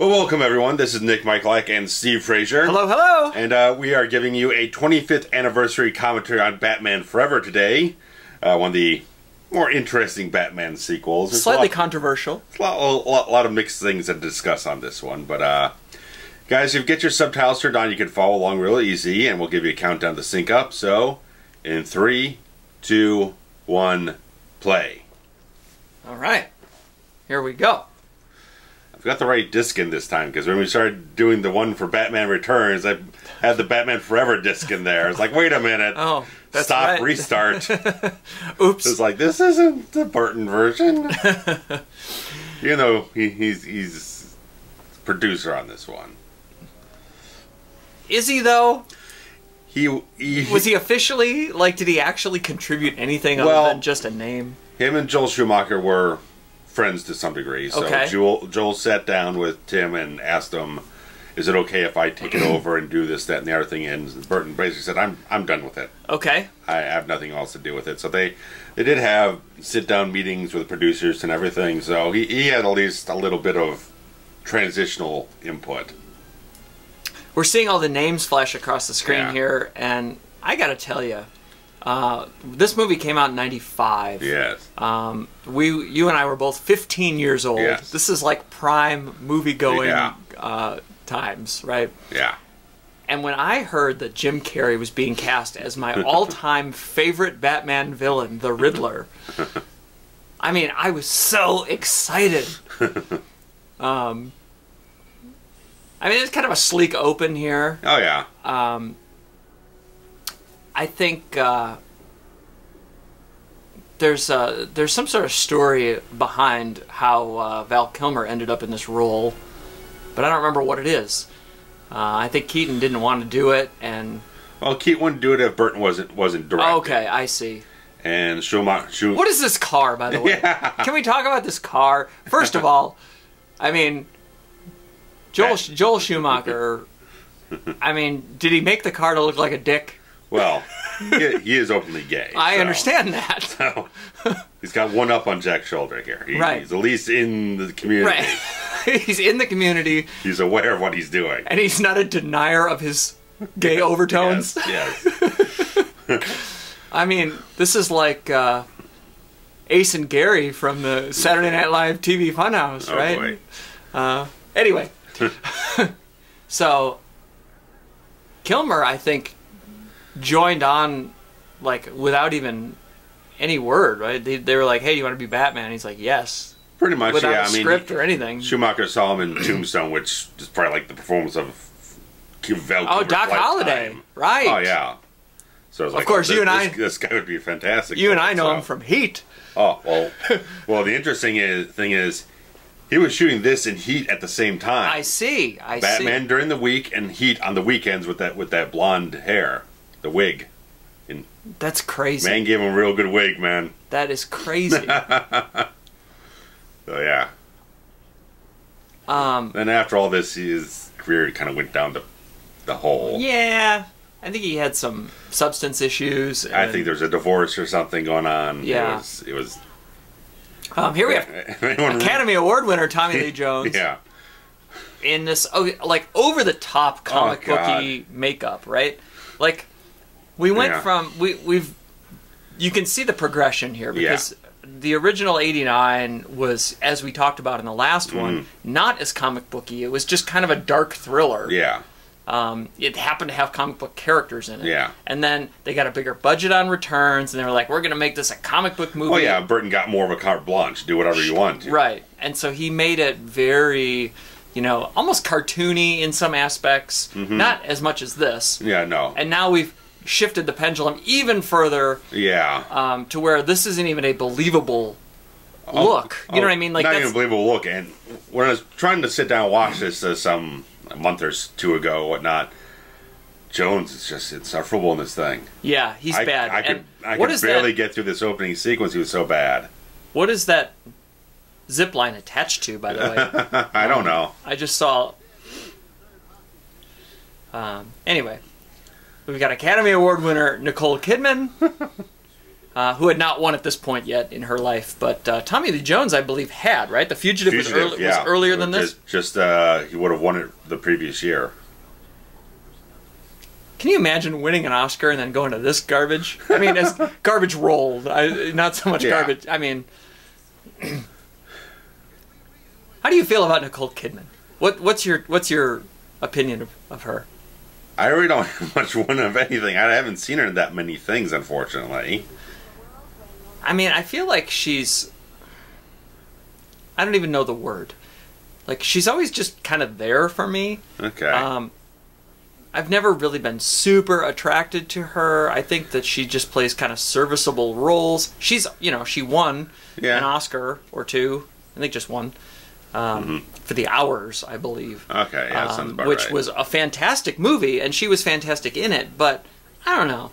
Well, welcome everyone. This is Nick Michalak and Steve Frazier. Hello, hello. And we are giving you a 25th anniversary commentary on Batman Forever today. One of the more interesting Batman sequels. There's Slightly controversial. A lot of mixed things to discuss on this one. But guys, if you get your subtitles turned on, you can follow along real easy, and we'll give you a countdown to sync up. So, in 3, 2, 1, play. All right. Here we go. I've got the right disc in this time, because when we started doing the one for Batman Returns, I had the Batman Forever disc in there. It's like, wait a minute. Oh, that's Stop, right. restart. Oops. It's like, this isn't the Burton version. You know, he's producer on this one. Is he, though? Was he officially, like, did he actually contribute anything other than just a name? Him and Joel Schumacher were friends to some degree. So okay. Joel sat down with Tim and asked him, is it okay if I take it over and do this, that, and the other thing? And Burton basically said, I'm done with it. Okay. I have nothing else to do with it. So they did have sit-down meetings with the producers and everything. So he had at least a little bit of transitional input. We're seeing all the names flash across the screen here, and I gotta tell you, this movie came out in '95. Yes. You and I were both 15 years old. Yes. This is like prime movie-going times, right? Yeah. And when I heard that Jim Carrey was being cast as my all-time favorite Batman villain, the Riddler, I mean, I was so excited. I mean, it's kind of a sleek open here. Oh, yeah. I think there's some sort of story behind how Val Kilmer ended up in this role, but I don't remember what it is. I think Keaton didn't want to do it, and well, Keaton wouldn't do it if Burton wasn't directing. Okay, I see. And Schumacher. What is this car, by the way? Yeah. Can we talk about this car? First of all, I mean, Joel Schumacher. I mean, did he make the car to look like a dick? Well, he is openly gay. I understand that. So he's got one up on Jack's shoulder here. Right. He's at least in the community. Right. He's in the community. He's aware of what he's doing. And he's not a denier of his gay overtones. Yes. I mean, this is like Ace and Gary from the Saturday Night Live TV Funhouse, right? Boy. Anyway. So, Kilmer, I think, joined on, like, without even any word, right? They were like, hey, you want to be Batman? He's like, yes. Pretty much, without yeah. a script or anything. Schumacher saw him in Tombstone, which is probably like the performance of Val Kilmer's Oh, Doc lifetime. Holliday. Right. Oh, yeah. So of course, you and I... This guy would be fantastic. You and I know him from Heat. Oh, well, the interesting thing is, he was shooting this and Heat at the same time. I see. Batman during the week and Heat on the weekends with that blonde hair, the wig. That's crazy. Man gave him a real good wig, man. That is crazy. So yeah. Then after all this, his career kind of went down the hole. Yeah, I think he had some substance issues. I think there's a divorce or something going on. Yeah. It was. Here we have Academy Award winner Tommy Lee Jones. Yeah. In this, like, over-the-top comic booky makeup, right? Like, we went from we've. You can see the progression here because the original '89 was, as we talked about in the last one, not as comic booky. It was just kind of a dark thriller. Yeah. It happened to have comic book characters in it. Yeah. And then they got a bigger budget on Returns, and they were like, we're going to make this a comic book movie. Well, yeah, Burton got more of a carte blanche. Do whatever you want to. Right. And so he made it very, almost cartoony in some aspects. Not as much as this. Yeah, no. And now we've shifted the pendulum even further. Yeah. To where this isn't even a believable look. You know what I mean? Like, not even a believable look. And when I was trying to sit down and watch this a month or two ago, whatnot, Jones is just insufferable in this thing. Yeah, he's bad. I could barely get through this opening sequence. He was so bad. What is that zip line attached to, by the way? I don't know. I just saw. Anyway, we've got Academy Award winner Nicole Kidman, who had not won at this point yet in her life. But Tommy Lee Jones, I believe, had, right? The Fugitive, was earlier than this? Just he would have won it the previous year. Can you imagine winning an Oscar and then going to this garbage? I mean, it's garbage rolled. Not so much garbage. I mean, how do you feel about Nicole Kidman? What's your opinion of her? I really don't have much one of anything. I haven't seen her in that many things, unfortunately. I mean, I feel like she's... I don't even know the word. Like, she's always just kind of there for me. Okay. I've never really been super attracted to her. I think that she just plays kind of serviceable roles. She's, she won an Oscar or two. I think just one. For The Hours, I believe. Okay, yeah, that sounds about which right. was a fantastic movie, and she was fantastic in it, but I don't know.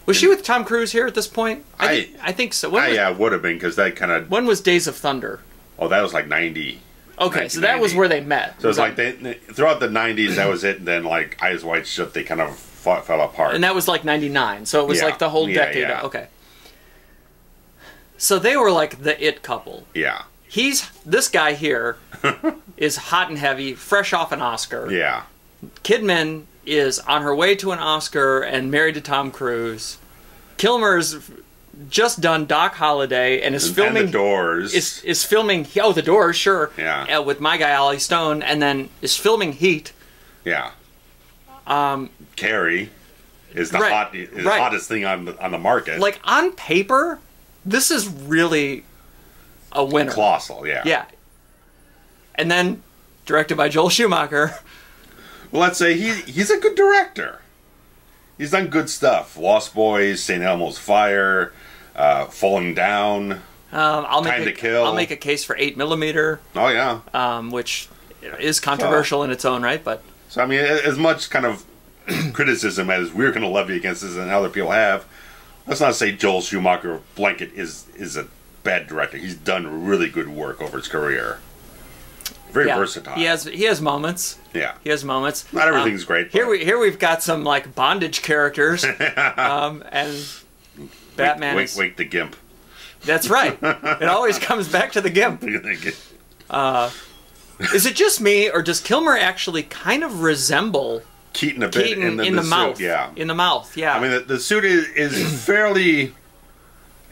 Was she with Tom Cruise here at this point? I think so. Yeah, it would have been, because that kind of... When was Days of Thunder? Oh, that was like 90. Okay, so that was where they met. So it's like, throughout the 90s, that was it, and then, like, Eyes Wide Shut, they kind of fell apart. And that was like 99, so it was like the whole decade. Yeah. Okay. So they were like the it couple. Yeah. This guy here is hot and heavy, fresh off an Oscar. Yeah. Kidman is on her way to an Oscar and married to Tom Cruise. Kilmer's just done Doc Holliday and is filming... And The Doors. Is filming... Oh, The Doors, sure. Yeah. With my guy, Ollie Stone, and then is filming Heat. Yeah. Carrey is the hottest thing on the market. Like, on paper, this is really a winner. Colossal, yeah. Yeah. And then, directed by Joel Schumacher. Well, let's say he's a good director. He's done good stuff. Lost Boys, St. Elmo's Fire, Falling Down, Time to Kill. I'll make a case for 8mm. Oh, yeah. Which is controversial in its own right, but... So, I mean, as much kind of criticism as we're going to levy against this and other people have, let's not say Joel Schumacher blanket is a bad director. He's done really good work over his career. Very versatile. He has moments. Yeah. He has moments. Not everything's great. Here we've got some like bondage characters. And Batman Wake the Gimp. That's right. It always comes back to the Gimp. Is it just me, or does Kilmer actually kind of resemble Keaton a bit in the mouth? Suit, yeah. In the mouth, yeah. I mean, the suit is fairly...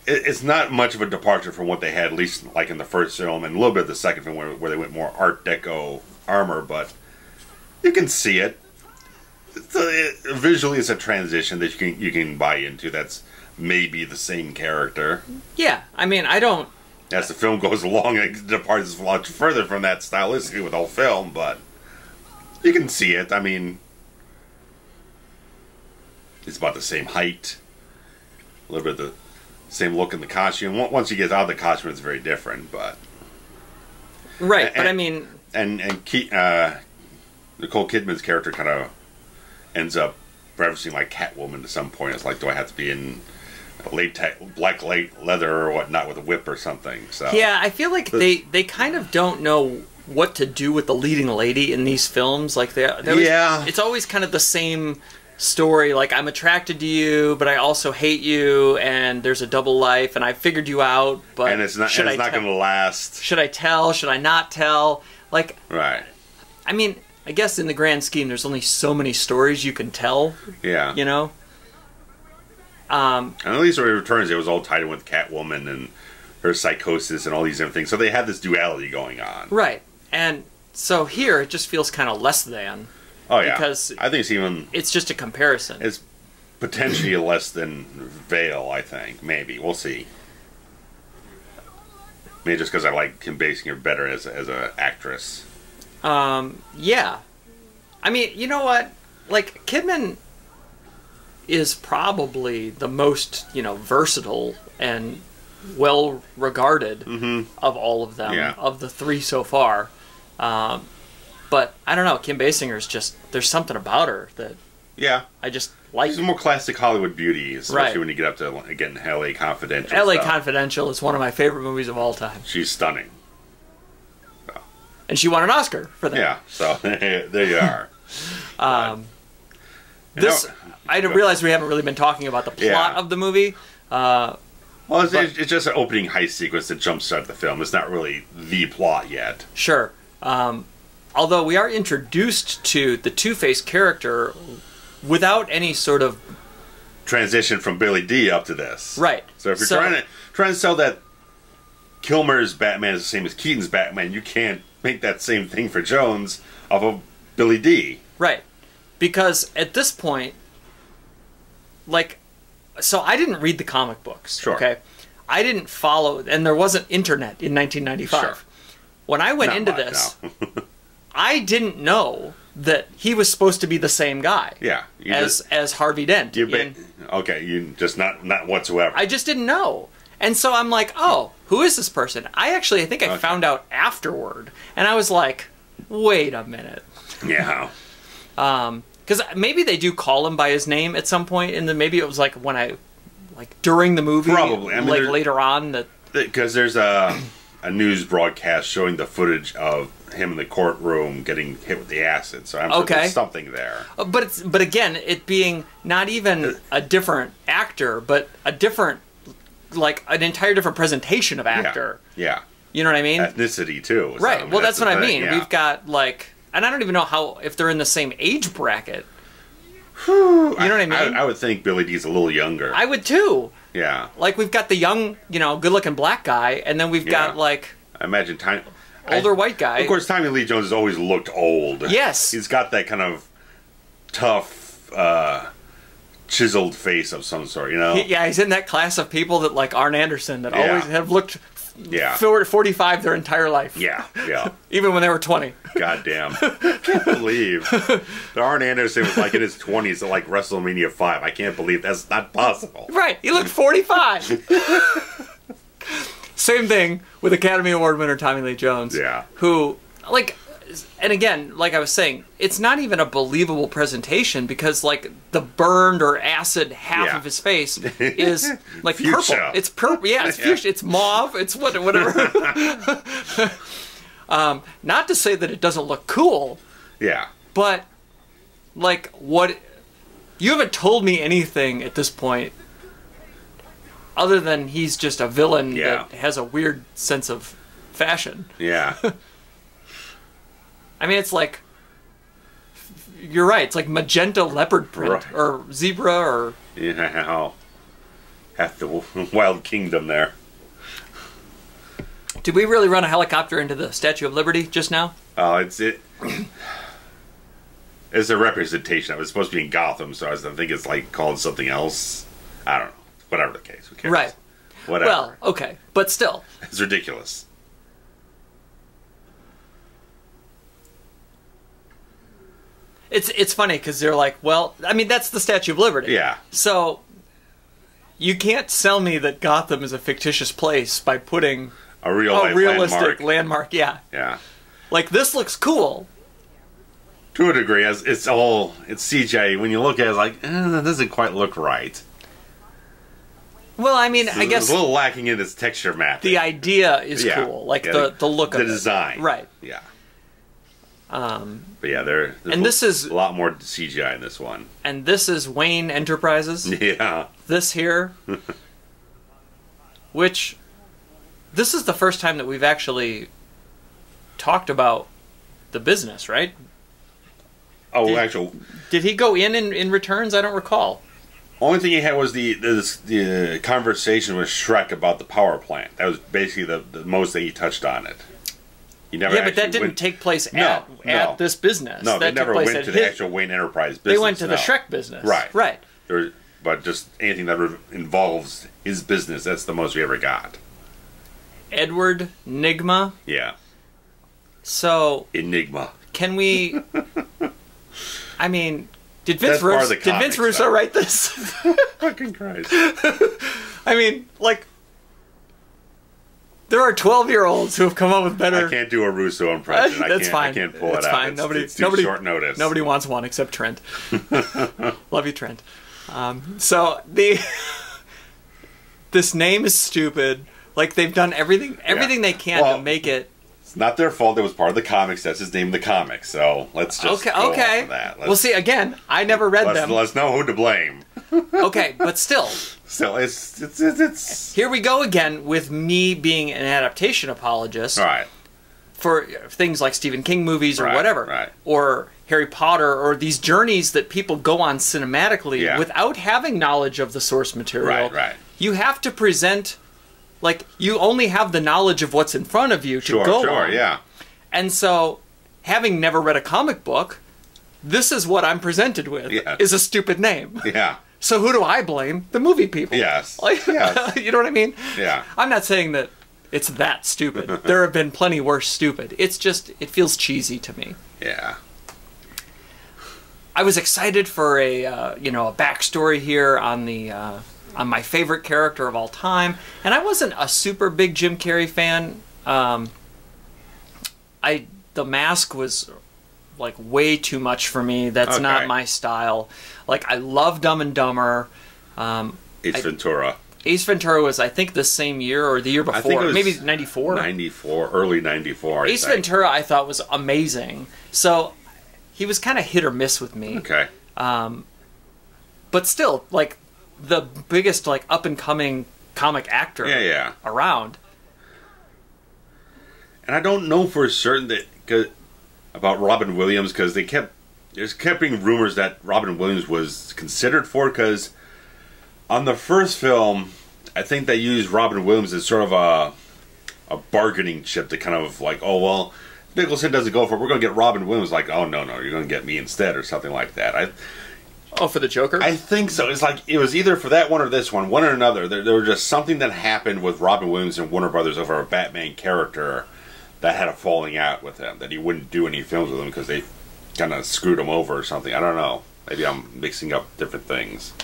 It's not much of a departure from what they had, at least like in the first film, and a little bit of the second film where they went more Art Deco armor, but you can see it. Visually, it's a transition that you can buy into. That's maybe the same character. Yeah, I mean, I don't... As the film goes along, it departs a lot further from that stylistically with the whole film, but you can see it. I mean, it's about the same height, a little bit of the same look in the costume. Once you get out of the costume, it's very different, but... Right, but I mean... And Nicole Kidman's character kind of ends up referencing like Catwoman to some point. It's like, do I have to be in black leather or whatnot with a whip or something? So yeah, I feel like they kind of don't know what to do with the leading lady in these films. Like it's always kind of the same story. Like, I'm attracted to you, but I also hate you, and there's a double life, and I figured you out, but and it's not going to last. Should I tell? Should I not tell? Like, right. I mean, I guess in the grand scheme, there's only so many stories you can tell. Yeah. You know? And at least when it returns, it was all tied in with Catwoman and her psychosis and all these different things. So they had this duality going on. Right. And so here, it just feels kind of less than. Oh, yeah. Because I think it's just a comparison. It's potentially less than Vale, I think. Maybe. We'll see. Maybe just because I like Kim Basinger better as an actress. Yeah. I mean, you know what? Like, Kidman is probably the most, versatile and well-regarded of all of them, of the three so far. But, I don't know, Kim Basinger's just, there's something about her that I just like. She's a more classic Hollywood beauty, especially when you get up to, again, L.A. Confidential. L.A. Confidential is one of my favorite movies of all time. She's stunning. So. And she won an Oscar for that. Yeah, so there you are. I realize we haven't really been talking about the plot of the movie, Well, it's just an opening heist sequence that jumpstarts the film. It's not really the plot yet. Sure. Although we are introduced to the Two-Face character without any sort of transition from Billy D up to this. Right. So if you're trying to sell that Kilmer's Batman is the same as Keaton's Batman, you can't make that same thing for Jones off of Billy D. Right. Because at this point, like, so I didn't read the comic books. Sure. Okay. I didn't follow, and there wasn't internet in 1995. Sure. When I went into this, no. I didn't know that he was supposed to be the same guy. Yeah. As Harvey Dent. Okay, you just not whatsoever. I just didn't know. And so I'm like, oh, who is this person? I think I found out afterward. And I was like, wait a minute. Yeah. Because maybe they do call him by his name at some point, and then maybe it was like during the movie. Probably. I mean, later on. Because there's a news broadcast showing the footage of him in the courtroom getting hit with the acid. So I'm sure there's something there. But again, it being not even a different actor, but a different, like an entire different presentation of actor. Yeah. You know what I mean? Ethnicity too. Right. Well, that's what I mean. Yeah. We've got like, and I don't even know if they're in the same age bracket. You know what I mean? I would think Billy D's a little younger. I would too. Yeah. Like we've got the young, good-looking black guy, and then we've got like I imagine older white guy. Of course, Tommy Lee Jones has always looked old. Yes. He's got that kind of tough, chiseled face of some sort, you know? He's in that class of people that like Arn Anderson that always have looked 45 their entire life. Yeah. Even when they were 20. Goddamn. I can't believe that Arn Anderson was like in his 20s at like WrestleMania 5. I can't believe that's not possible. Right. He looked 45. Same thing with Academy Award winner Tommy Lee Jones. Yeah. Who, like, and again, like I was saying, it's not even a believable presentation because, like, the burned or acid half of his face is, like, fuchsia. purple. It's purple. Yeah, it's fuchsia. It's mauve. It's whatever. Not to say that it doesn't look cool. Yeah. But, like, what... You haven't told me anything at this point other than he's just a villain that has a weird sense of fashion. Yeah. I mean, it's like... You're right. It's like magenta leopard print. Or zebra or... Yeah. Half the Wild Kingdom there. Did we really run a helicopter into the Statue of Liberty just now? Oh, it's a representation of it. It's supposed to be in Gotham, so I think it's like called something else. I don't know. Whatever the case. Who cares? Right. Whatever. Well, okay. But still. It's ridiculous. It's funny because they're like, well, I mean, that's the Statue of Liberty. Yeah. So, you can't sell me that Gotham is a fictitious place by putting a realistic landmark. Yeah. Yeah. Like, this looks cool. To a degree, it's CGI. When you look at it, it's like, that doesn't quite look right. Well, I mean, I guess... It's a little lacking in its texture mapping. The idea is cool. Like, the look of it. The design. Right. Yeah. But yeah, this is a lot more CGI in this one. And this is Wayne Enterprises. Yeah. This here. Which... This is the first time that we've actually talked about the business, right? Oh, did he go in returns? I don't recall. Only thing he had was the conversation with Shrek about the power plant. That was basically the most that he touched on it. He never but that didn't take place at this business. No, they never went to the actual Wayne Enterprise business. They went to the Shrek business. Right. But just anything that involves his business, that's the most we ever got. Edward Nygma. Yeah. So... Enigma. Can we... I mean... Did Vince Russo write this? Fucking Christ. I mean, like... There are 12-year-olds who have come up with better... I can't do a Russo impression. That's fine. I can't pull it out. Fine. It's too short notice. Nobody wants one except Trent. Love you, Trent. So, this name is stupid. Like, they've done everything they can to make it... It's not their fault. It was part of the comics. That's his name in the comics. So, let's just go off of that. Well, see, again, I never read them. Let's know who to blame. Okay, but still. Still, it's... Here we go again with me being an adaptation apologist. Right. For things like Stephen King movies or whatever. Right. Or Harry Potter, or these journeys that people go on cinematically without having knowledge of the source material. Right. You have to present, like, you only have the knowledge of what's in front of you to go on. Sure, yeah. And so, having never read a comic book, this is what I'm presented with, is a stupid name. Yeah. So who do I blame? The movie people. Yes. Like, yes. You know what I mean? Yeah. I'm not saying that it's that stupid. There have been plenty worse stupid. It's just, it feels cheesy to me. Yeah. I was excited for a a backstory here on the on my favorite character of all time, and I wasn't a super big Jim Carrey fan. The Mask was like way too much for me. That's not my style. Like, I love Dumb and Dumber. Ace Ventura. Ace Ventura was, I think, the same year or the year before. I think it was maybe 94? 94, early 94, Ace Ventura, I thought, was amazing. So, he was kind of hit or miss with me. Okay. But still, like, the biggest, like, up-and-coming comic actor around. And I don't know for certain about Robin Williams, because there's kept being rumors that Robin Williams was considered for, because on the first film, I think they used Robin Williams as sort of a bargaining chip to kind of like, oh, well, if Nicholson doesn't go for it, we're going to get Robin Williams. Like, oh, no, you're going to get me instead, or something like that. For the Joker? I think so. It's like, it was either for that one or this one or another. There was just something that happened with Robin Williams and Warner Brothers over a Batman character that had a falling out with him, that he wouldn't do any films with him because they kind of screwed him over or something. I don't know. Maybe I'm mixing up different things.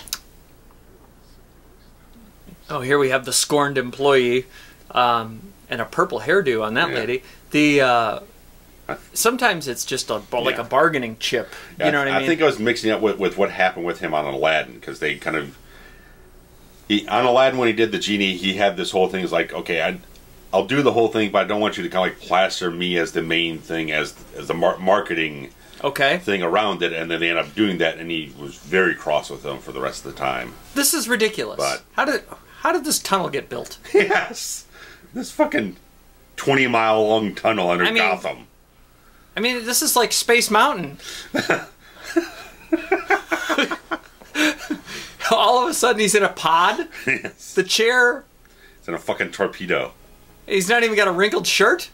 Oh, here we have the scorned employee, and a purple hairdo on that lady. Sometimes it's just like a bargaining chip. You know what I mean? I think I was mixing up with what happened with him on Aladdin, because they kind of... on Aladdin, when he did the genie, he had this whole thing. It's like, okay, I'll do the whole thing, but I don't want you to kind of like plaster me as the main thing, as the marketing thing around it. And then they end up doing that, and he was very cross with them for the rest of the time. This is ridiculous. But how did this tunnel get built? Yes, this fucking 20-mile long tunnel under Gotham. I mean, this is like Space Mountain. All of a sudden, he's in a pod. Yes. The chair. It's in a fucking torpedo. He's not even got a wrinkled shirt.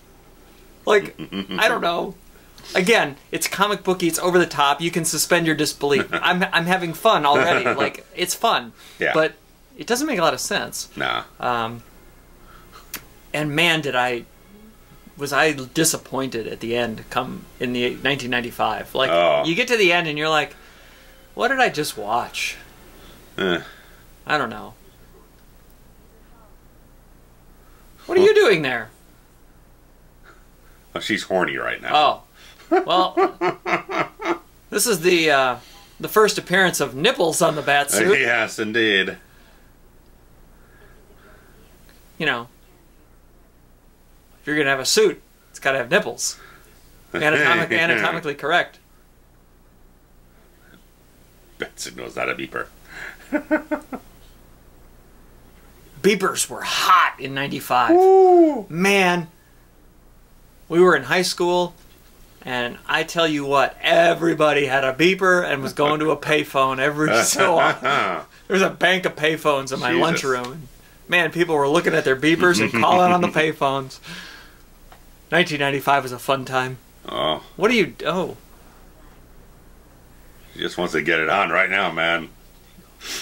Like, I don't know. Again, it's comic booky. It's over the top. You can suspend your disbelief. I'm having fun already. Like, it's fun. Yeah. But it doesn't make a lot of sense. Nah. And man, was I disappointed at the end. Come in the 1995. Like, you get to the end and you're like, what did I just watch? I don't know. What are you doing there? Oh, she's horny right now. Oh, well, this is the first appearance of nipples on the Batsuit. Yes, indeed. You know, if you're gonna have a suit, it's got to have nipples. Anatomically correct. Batsuit knows how to beeper. Beepers were hot in '95. Ooh. Man, we were in high school, and I tell you what, everybody had a beeper and was going to a payphone every so often. There was a bank of payphones in my lunchroom. And man, people were looking at their beepers and calling on the payphones. 1995 was a fun time. Oh. What do you... Oh. He just wants to get it on right now, man.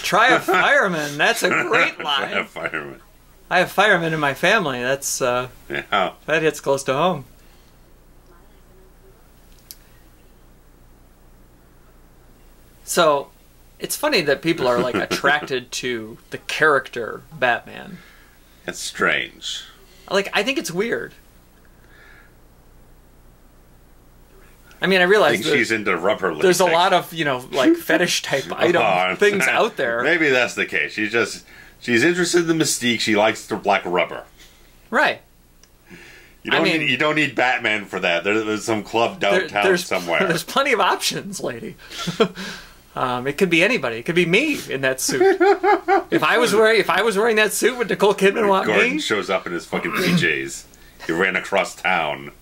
Try a fireman. That's a great line. Try a fireman. I have firemen in my family. That's that hits close to home. So, it's funny that people are like attracted to the character Batman. It's strange. Like, I think it's weird. I mean, I realize she's into rubber lipstick. There's a lot of, like fetish type item things out there. Maybe that's the case. She's interested in the mystique. She likes the black rubber. Right. You don't need Batman for that. There's some club downtown somewhere. There's plenty of options, lady. It could be anybody. It could be me in that suit. If I was wearing that suit, would Nicole Kidman want Gordon me? shows up in his fucking PJs. He ran across town.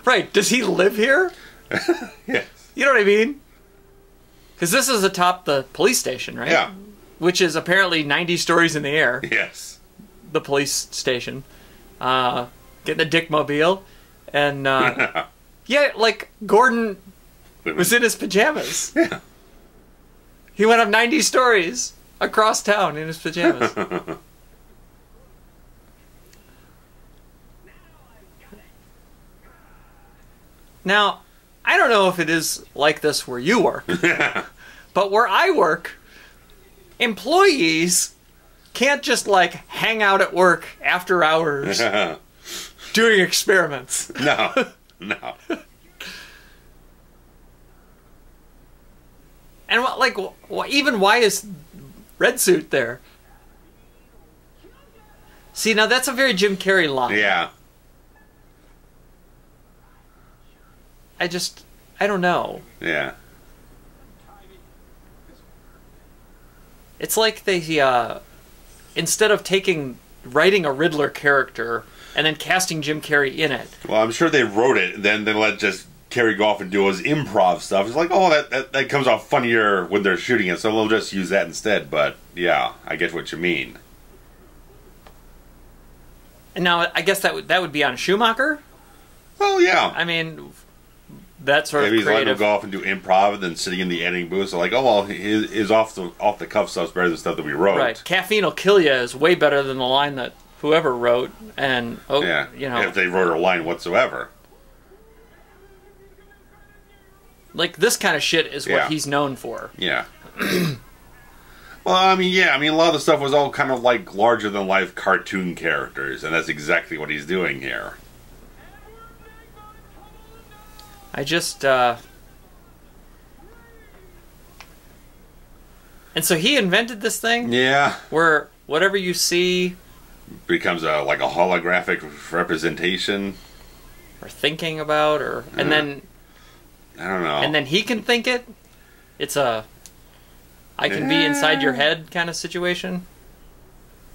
Right. Does he live here? Yes. You know what I mean? Because this is atop the police station, right? Yeah. Which is apparently 90 stories in the air. Yes. The police station. Getting a dickmobile. And, yeah, like, Gordon was in his pajamas. Yeah. He went up 90 stories across town in his pajamas. Now, I don't know if it is like this where you work, but where I work, employees can't just, like, hang out at work after hours doing experiments. No. No. And, like, even why is Red Suit there? See, now that's a very Jim Carrey line. Yeah. I don't know. Yeah. It's like they, instead of writing a Riddler character and then casting Jim Carrey in it. Well, I'm sure they wrote it, then they let just Carrey go off and do his improv stuff. It's like, oh, that comes off funnier when they're shooting it, so we'll just use that instead. But, yeah, I get what you mean. And now, I guess that would be on Schumacher? Well, yeah. I mean, that sort Maybe of he's letting creative. him go off and do improv and then sitting in the editing booth. So like, oh, well, his off-the-cuff stuff's better than stuff that we wrote. Right. Caffeine will kill you is way better than the line that whoever wrote. And, Yeah, you know. if they wrote a line whatsoever. Like, this kind of shit is what he's known for. Yeah. Well, I mean, a lot of the stuff was all kind of like larger-than-life cartoon characters, and that's exactly what he's doing here. I just, And so he invented this thing? Yeah. Where whatever you see... Becomes like a holographic representation. Or thinking about, or... And then... I don't know. And then he can think it? It's a... I can be inside your head kind of situation?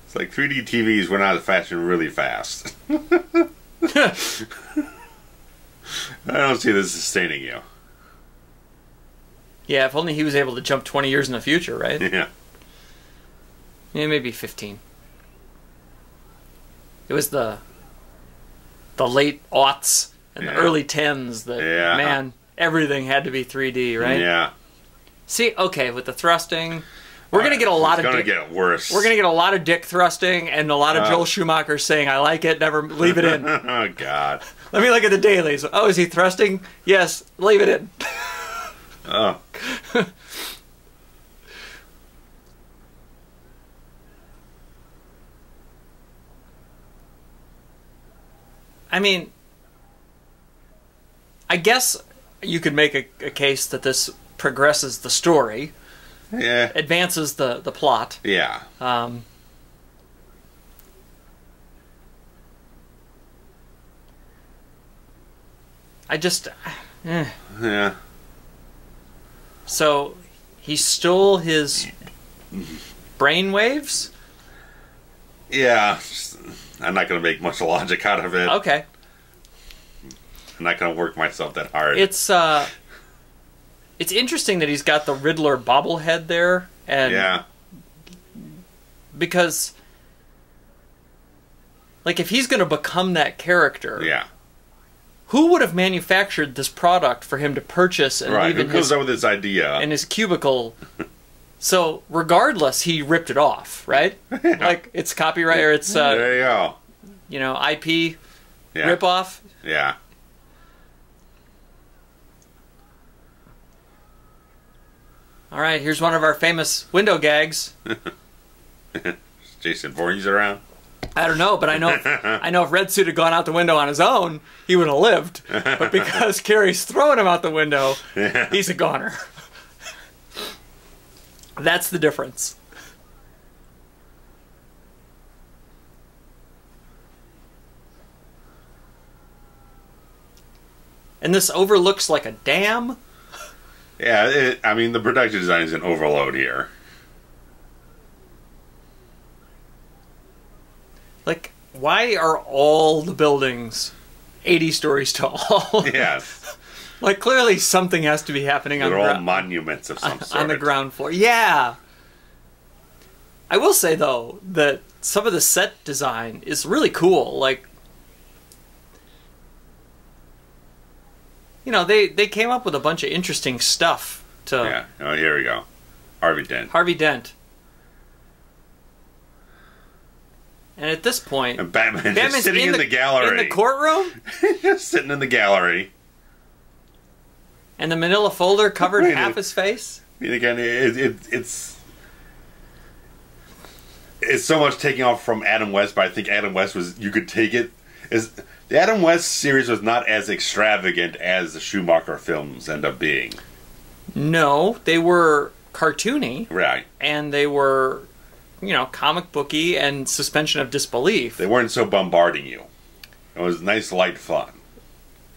It's like 3D TVs went out of fashion really fast. I don't see this sustaining you. Yeah, if only he was able to jump 20 years in the future, right? Yeah. Yeah, maybe 15. It was the late aughts and the early 10s that, man, everything had to be 3D, right? Yeah. See, okay, with the thrusting, we're going to get a lot of... It's going to get worse. We're going to get a lot of dick thrusting and a lot of Joel Schumacher saying, I like it, never leave it in. Oh, God. Let me look at the dailies. Oh, is he thrusting? Yes, leave it in. Oh. I mean, I guess you could make a case that this progresses the story. Yeah. Advances the plot. Yeah. I just... Yeah. So, he stole his brainwaves? Yeah. I'm not going to make much logic out of it. Okay. I'm not going to work myself that hard. It's interesting that he's got the Riddler bobblehead there, and yeah. Because, like, if he's going to become that character, yeah, who would have manufactured this product for him to purchase and right? leave Who in comes up with this idea in his cubicle? So, regardless, he ripped it off, right? Yeah. Like, it's copyright or it's there you go. You know, IP Yeah. rip off. Yeah. All right, here's one of our famous window gags. Is Jason Voorhees around? I don't know, but I know if Red Suit had gone out the window on his own, he would have lived. But because Carrey's throwing him out the window, he's a goner. That's the difference. And this overlooks like a dam. Yeah, I mean, the production design is an overload here. Like, why are all the buildings 80 stories tall? Yes. Like, clearly something has to be happening They're all monuments of some sort. On the ground floor. Yeah. I will say, though, that some of the set design is really cool. Like, you know, they came up with a bunch of interesting stuff to... Yeah. Oh, here we go. Harvey Dent. Harvey Dent. And at this point... And Batman's just sitting in the gallery. In the courtroom? Just sitting in the gallery. And the manila folder covered half his face? I mean, again, it's so much taking off from Adam West, but I think Adam West was... You could take it... The Adam West series was not as extravagant as the Schumacher films end up being. No, they were cartoony. Right. And they were, you know, comic booky and suspension of disbelief. They weren't so bombarding you. It was nice, light fun.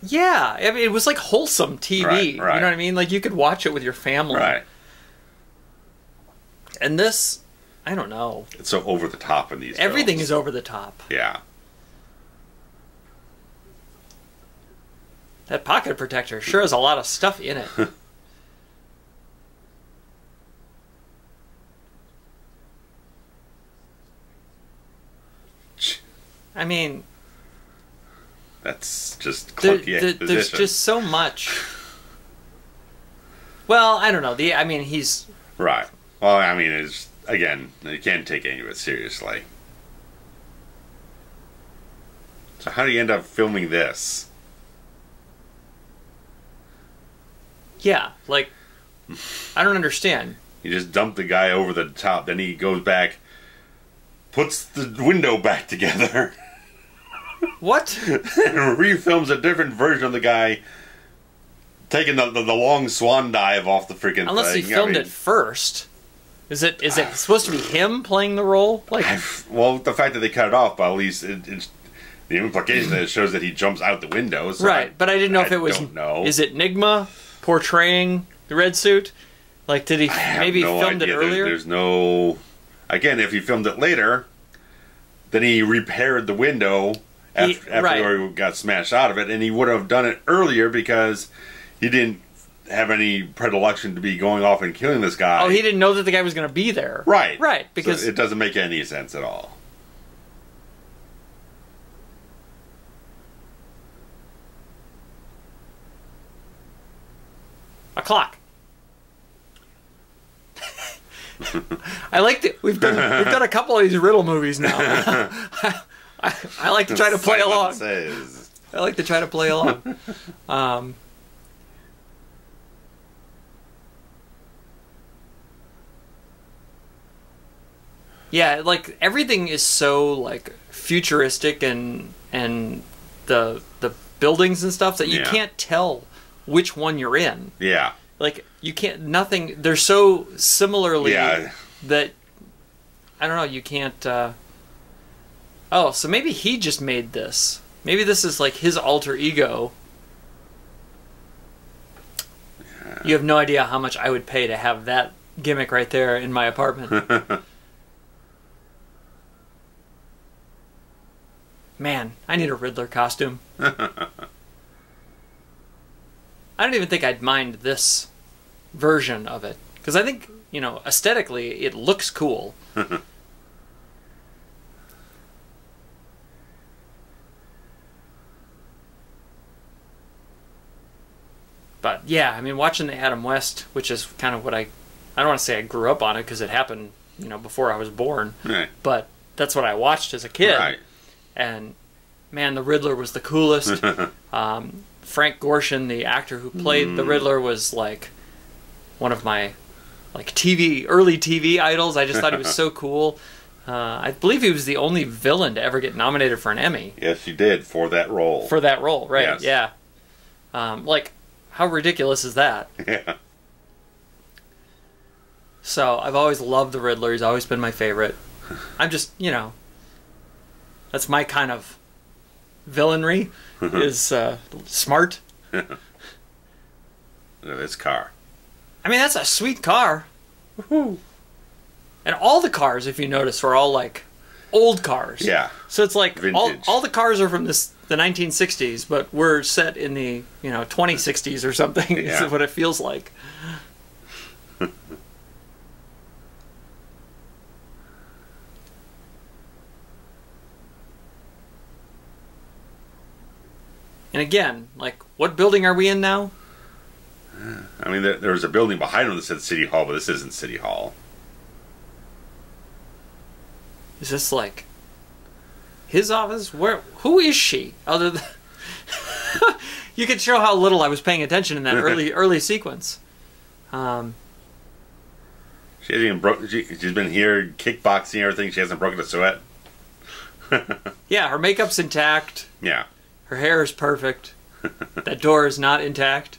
Yeah, I mean, it was like wholesome TV. Right. You know what I mean? Like, you could watch it with your family. Right. And this, I don't know. It's so over the top in these Everything films. is over the top. Yeah. That pocket protector sure has a lot of stuff in it. I mean... That's just clunky exposition. There's just so much. Well, I don't know. He's... Right. Well, I mean, it's... Again, you can't take any of it seriously. So how do you end up filming this? Yeah, like, I don't understand. You just dump the guy over the top, then he goes back, puts the window back together. What? And refilms a different version of the guy taking the long swan dive off the freaking thing. Unless he filmed it first. Is it supposed to be him playing the role? Like, well, the fact that they cut it off, but at least it's the implication that it shows that he jumps out the window. So right, but I didn't know if it was... Don't know. Is it Nigma portraying the red suit? Like, did he maybe filmed it earlier? There's no... Again, if he filmed it later, then he repaired the window after he got smashed out of it, and he would have done it earlier because he didn't have any predilection to be going off and killing this guy. Oh, he didn't know that the guy was going to be there. Right. Right, because... So it doesn't make any sense at all. A clock. I like that we've done a couple of these riddle movies now. I like to try to play along. I like to try to play along. Yeah, like everything is so like futuristic and the buildings and stuff that you can't tell which one you're in. Yeah. Like, you can't... Nothing... They're so similarly... Yeah. That... I don't know, you can't... Oh, so maybe he just made this. Maybe this is, like, his alter ego. Yeah. You have no idea how much I would pay to have that gimmick right there in my apartment. Man, I need a Riddler costume. I don't even think I'd mind this version of it. Because I think, you know, aesthetically, it looks cool. But, yeah, I mean, watching the Adam West, which is kind of what I don't want to say I grew up on it, because it happened, you know, before I was born. Right. But that's what I watched as a kid. Right. And, man, the Riddler was the coolest. Frank Gorshin, the actor who played the Riddler, was like one of my like early TV idols. I just thought he was so cool. I believe he was the only villain to ever get nominated for an Emmy. Yes, he did, for that role. For that role, right? Yes. Yeah. Like, how ridiculous is that? Yeah. So I've always loved the Riddler. He's always been my favorite. I'm just, you know, that's my kind of villainry. Is smart. Look at this car. I mean, that's a sweet car. Woohoo! And all the cars, if you notice, were all like old cars. Yeah. So it's like Vintage. all the cars are from the 1960s, but we're set in the 2060s or something. Yeah. Is what it feels like. And again, like, what building are we in now? I mean, there's a building behind him that said City Hall, but this isn't City Hall. Is this like his office? Who is she? Other than you could show how little I was paying attention in that early sequence. She hasn't even she's been here kickboxing and everything. She hasn't broken a sweat. Yeah, her makeup's intact. Yeah. Her hair is perfect. That door is not intact.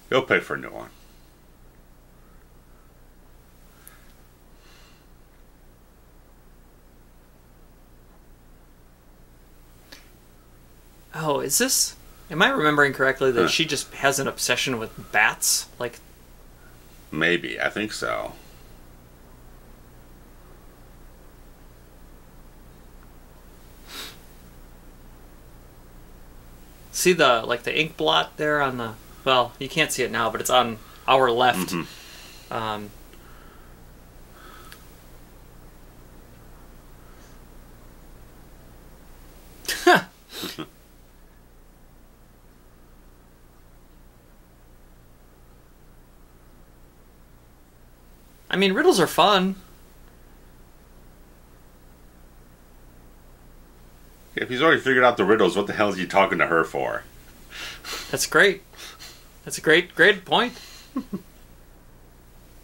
He'll pay for a new one. Oh, is this... Am I remembering correctly that she just has an obsession with bats? Like... Maybe. I think so. See the ink blot there on the... Well, you can't see it now, but it's on our left. Mm-hmm. I mean, riddles are fun. If he's already figured out the riddles, what the hell is he talking to her for? That's great. That's a great point.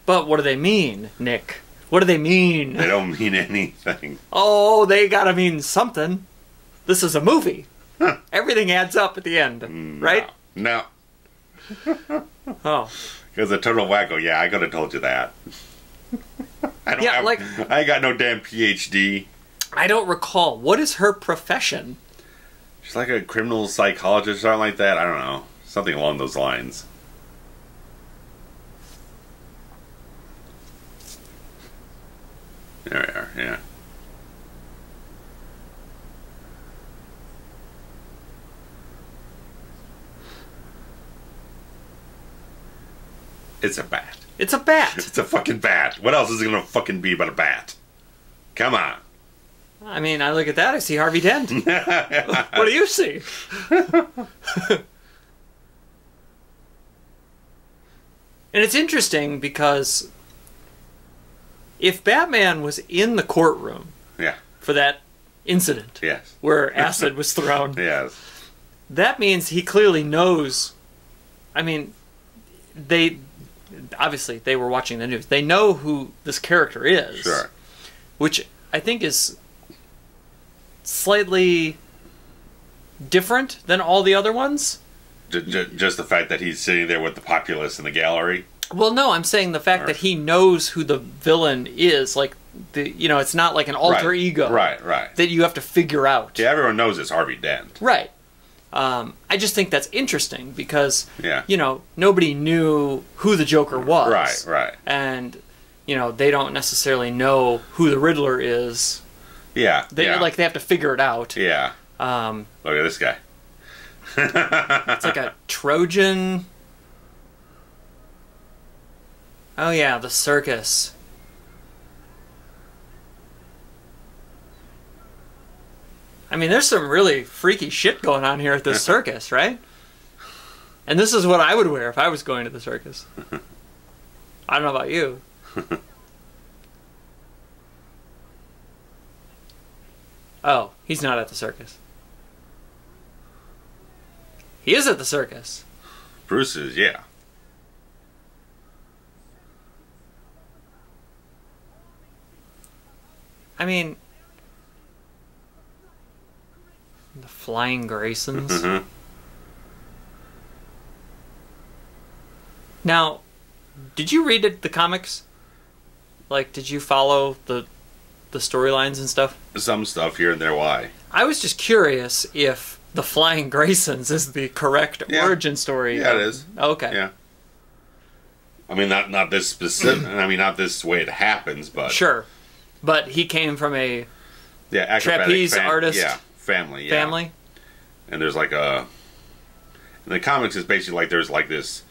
But what do they mean, Nick? What do they mean? They don't mean anything. Oh, they gotta mean something. This is a movie. Everything adds up at the end, right? No. Oh. Because a total wacko. Yeah, I could have told you that. I ain't got no damn PhD. I don't recall. What is her profession? She's like a criminal psychologist or something like that. I don't know. Something along those lines. There we are, yeah. It's a bat. It's a bat. It's a fucking bat. What else is it gonna fucking be but a bat? Come on. I mean, I look at that, I see Harvey Dent. What do you see? And it's interesting because if Batman was in the courtroom for that incident where acid was thrown, that means he clearly knows. I mean, obviously they were watching the news. They know who this character is. Sure. Which I think is slightly different than all the other ones. Just the fact that he's sitting there with the populace in the gallery? Well, no, I'm saying the fact that he knows who the villain is. Like, it's not like an alter ego. Right. That you have to figure out. Yeah, everyone knows it's Harvey Dent. Right. I just think that's interesting because, yeah. Nobody knew who the Joker was. Right. And, they don't necessarily know who the Riddler is. Yeah. They have to figure it out. Yeah. Look at this guy. It's like a Trojan. Oh yeah, the circus. I mean, there's some really freaky shit going on here at this circus, right? And this is what I would wear if I was going to the circus. I don't know about you. Oh, he's not at the circus. He is at the circus. Bruce is, yeah. I mean, the Flying Graysons. Mm-hmm. Now, did you read the comics? Like, did you follow the storylines and stuff? Some stuff here and there. Why? I was just curious if the Flying Graysons is the correct origin story. Yeah, it is. Okay. Yeah. I mean, not this specific. I mean, not this way it happens, but sure. But he came from a acrobatic trapeze artist family. Family. And there's like in the comics, it's basically like there's like this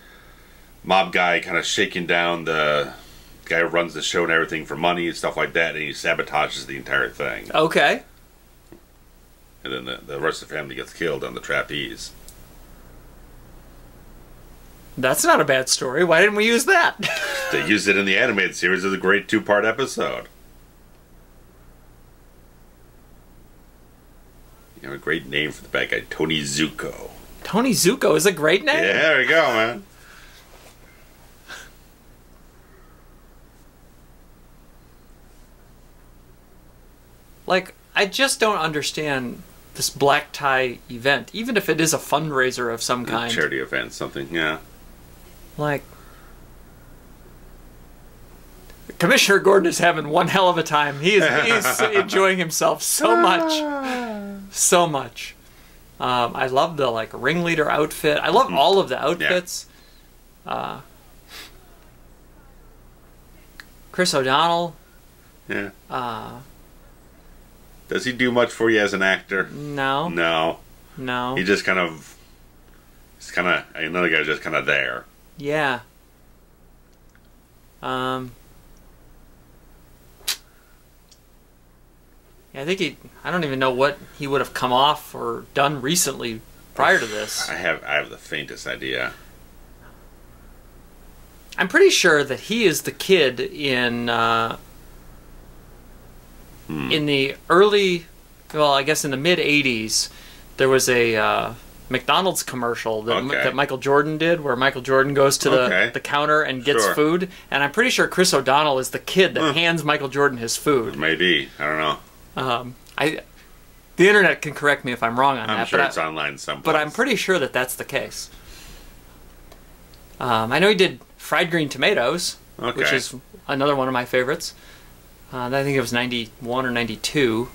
mob guy kind of shaking down the guy who runs the show and everything for money and stuff like that, and he sabotages the entire thing. Okay. And then the rest of the family gets killed on the trapeze. That's not a bad story. Why didn't we use that? They used it in the animated series as a great 2-part episode. You have a great name for the bad guy, Tony Zuko. Tony Zuko is a great name. Yeah, there we go, man. Like, I just don't understand this black tie event, even if it is a fundraiser of some kind. Charity event, something, yeah. Like, Commissioner Gordon is having one hell of a time. He's enjoying himself so much. So much. I love the, like, ringleader outfit. I love all of the outfits. Yeah. Chris O'Donnell. Yeah. Does he do much for you as an actor? No. No. No. He just kind of... He's kind of... Another guy's just kind of there. Yeah. Yeah, I think I don't even know what he would have come off or done recently prior to this. I have the faintest idea. I'm pretty sure that he is the kid in the early, well, I guess in the mid '80s, there was a McDonald's commercial that Michael Jordan did, where Michael Jordan goes to the counter and gets food, and I'm pretty sure Chris O'Donnell is the kid that hands Michael Jordan his food. Maybe, I don't know. The internet can correct me if I'm wrong on that. I'm sure it's online someplace. But I'm pretty sure that that's the case. I know he did Fried Green Tomatoes, which is another one of my favorites. I think it was 91 or 92.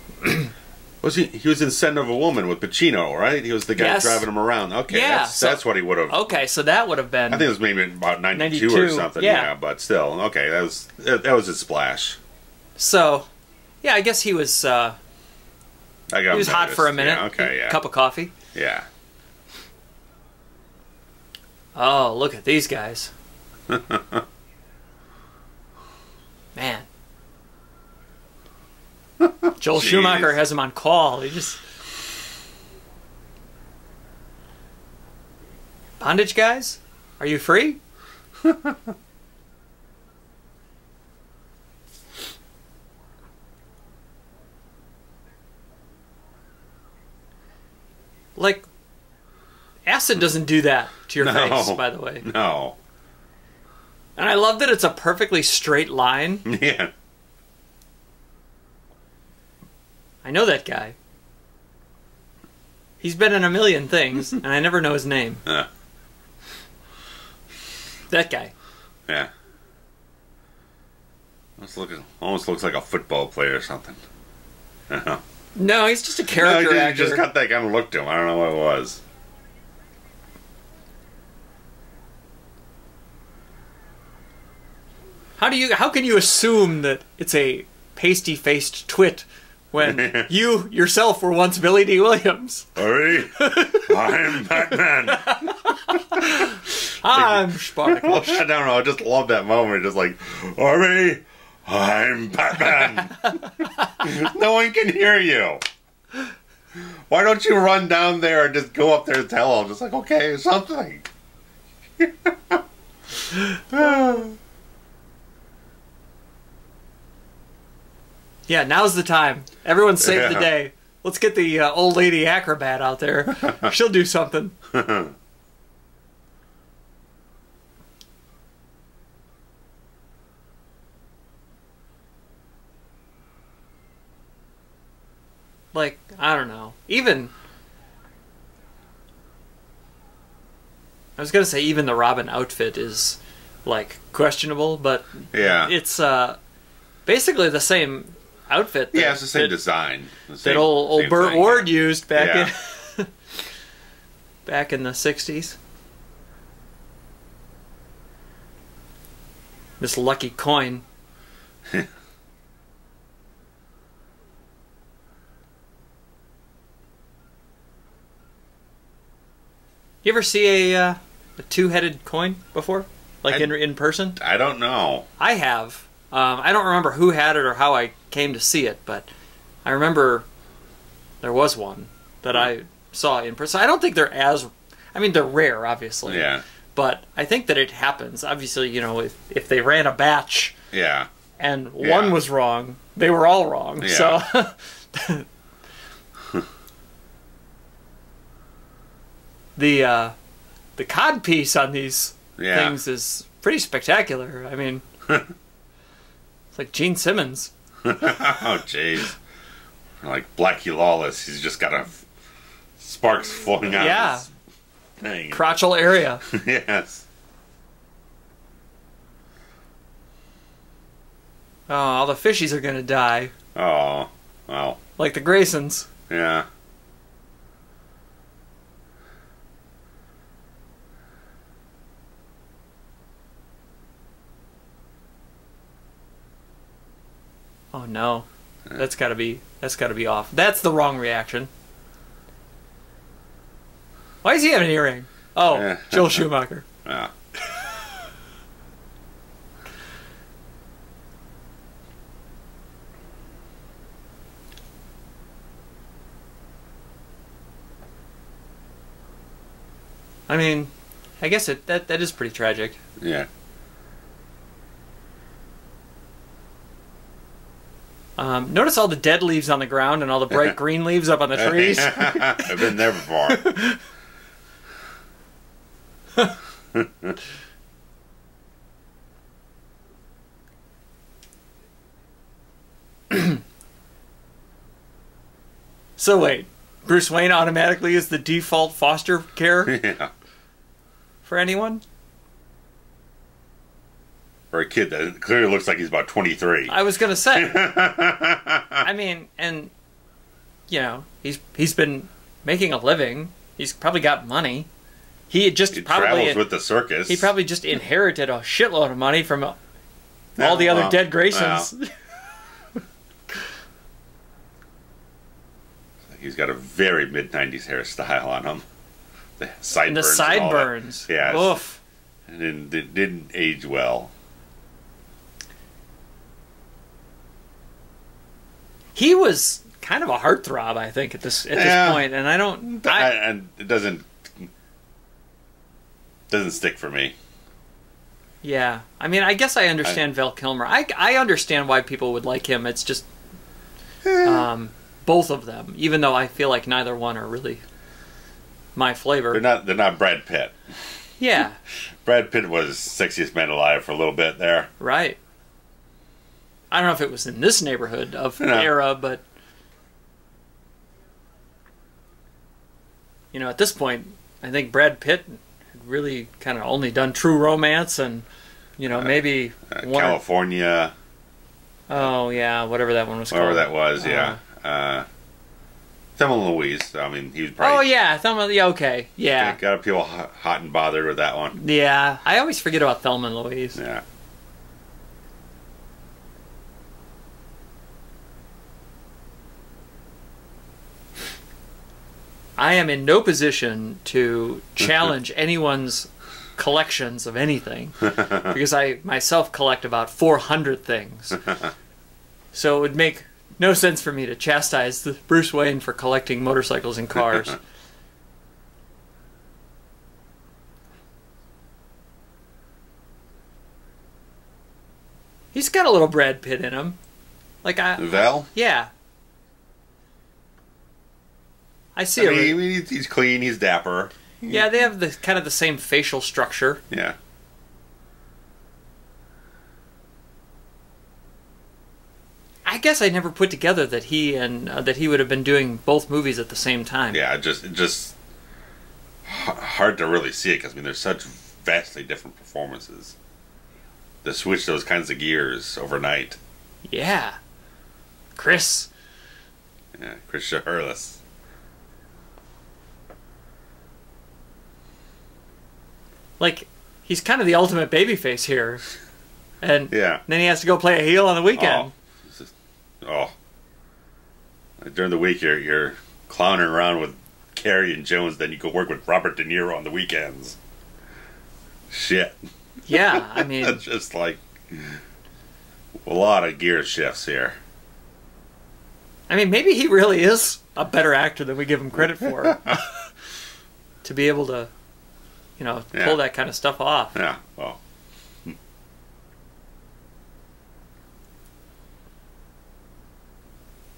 Was he was in Scent of a Woman with Pacino, right? He was the guy driving him around. Okay, yeah, that's what he would have. Okay, so that would have been. I think it was maybe about 92 or something. Yeah, but still, okay, that was his splash. So, yeah, I guess he was. He was hot for a minute. Yeah, okay, yeah. Cup of coffee. Yeah. Oh, look at these guys. Man. Joel Schumacher has him on call. He just... Bondage guys? Are you free? Like, acid doesn't do that to your face, by the way. No. And I love that it's a perfectly straight line. Yeah. I know that guy. He's been in a million things, and I never know his name. That guy. Yeah. Almost looks like a football player or something. No, he's just a character actor. He just got that kind of look to him. I don't know what it was. How can you assume that it's a pasty-faced twit when you yourself were once Billy D. Williams? Hurry! I'm Batman! I'm Spartacus. I don't know, I just love that moment. Just like, hurry! I'm Batman! No one can hear you! Why don't you run down there and just go up there and tell them? Just like, okay, something. Yeah, now's the time. Everyone save the day. Let's get the old lady acrobat out there. She'll do something. Like, I don't know. Even... I was going to say even the Robin outfit is, like, questionable, but... Yeah. It's basically the same outfit. Yeah, it's the same design. That old Burt Ward used back in... back in the 60s. This lucky coin. You ever see a two-headed coin before? Like in person? I don't know. I have. I don't remember who had it or how I came to see it, but I remember there was one that I saw in person. I don't think they're as... I mean, they're rare, obviously. Yeah. But I think that it happens. Obviously, you know, if they ran a batch... Yeah. And one was wrong, they were all wrong. Yeah. So... The codpiece on these things is pretty spectacular. I mean, it's like Gene Simmons. Oh, jeez. Like Blackie Lawless, he's just got sparks flowing out of his thing. Crotchal area. Yes. Oh, all the fishies are gonna die. Oh, well. Like the Graysons. Yeah. Oh no, that's gotta be off. That's the wrong reaction. Why does he have an earring? Oh, Joel Schumacher. Yeah. I mean, I guess that is pretty tragic. Yeah. Notice all the dead leaves on the ground and all the bright green leaves up on the trees. I've been there before. So wait, Bruce Wayne automatically is the default foster care for anyone? For a kid that clearly looks like he's about 23. I was gonna say. I mean, and you know, he's been making a living. He's probably got money. He travels with the circus. He probably just inherited a shitload of money from all the other dead Graysons. Wow. He's got a very mid-90s hairstyle on him. The sideburns. And the sideburns. Yeah. Oof. And it didn't age well. He was kind of a heartthrob, I think, at this point, and I don't. And it doesn't stick for me. Yeah, I mean, I guess I understand Val Kilmer. I understand why people would like him. It's just both of them, even though I feel like neither one are really my flavor. They're not Brad Pitt. Yeah. Brad Pitt was sexiest man alive for a little bit there. Right. I don't know if it was in this neighborhood of era, but you know, at this point, I think Brad Pitt had really kind of only done True Romance and, you know, maybe California. Oh yeah, whatever that one was called. Whatever that was, yeah. Thelma and Louise. I mean, he was probably. Oh yeah, Thelma. Yeah, okay, yeah. Got people hot and bothered with that one. Yeah, I always forget about Thelma and Louise. Yeah. I am in no position to challenge anyone's collections of anything because I myself collect about 400 things. So it would make no sense for me to chastise Bruce Wayne for collecting motorcycles and cars. He's got a little Brad Pitt in him. Like Val? Yeah. I see it. He's clean, he's dapper. Yeah, they have the kind of the same facial structure. Yeah. I guess I never put together that he would have been doing both movies at the same time. Yeah, just hard to really see it because I mean, there's such vastly different performances. To switch those kinds of gears overnight. Yeah, Chris. Yeah, Chris Shaherless. Like, he's kind of the ultimate babyface here. and then he has to go play a heel on the weekend. During the week you're clowning around with Carrey and Jones, then you go work with Robert De Niro on the weekends. Shit. Yeah, I mean... It's just like a lot of gear shifts here. I mean, maybe he really is a better actor than we give him credit for. To be able to, pull that kind of stuff off. Yeah, well...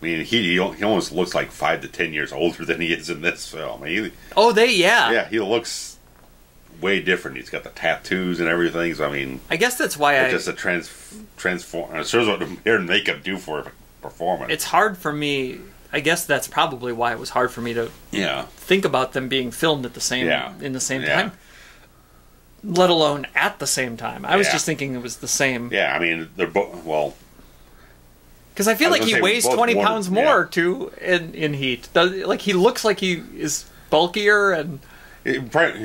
I mean, he almost looks like 5 to 10 years older than he is in this film. He looks way different. He's got the tattoos and everything. So I mean, I guess that's why it's just a transform. It shows what hair and makeup do for a performance. It's hard for me. I guess that's probably why it was hard for me to think about them being filmed at the same in the same time. Let alone at the same time. I was just thinking it was the same. Yeah, I mean they're both because I feel like he weighs 20 pounds more too in Heat. Like he looks like he is bulkier and he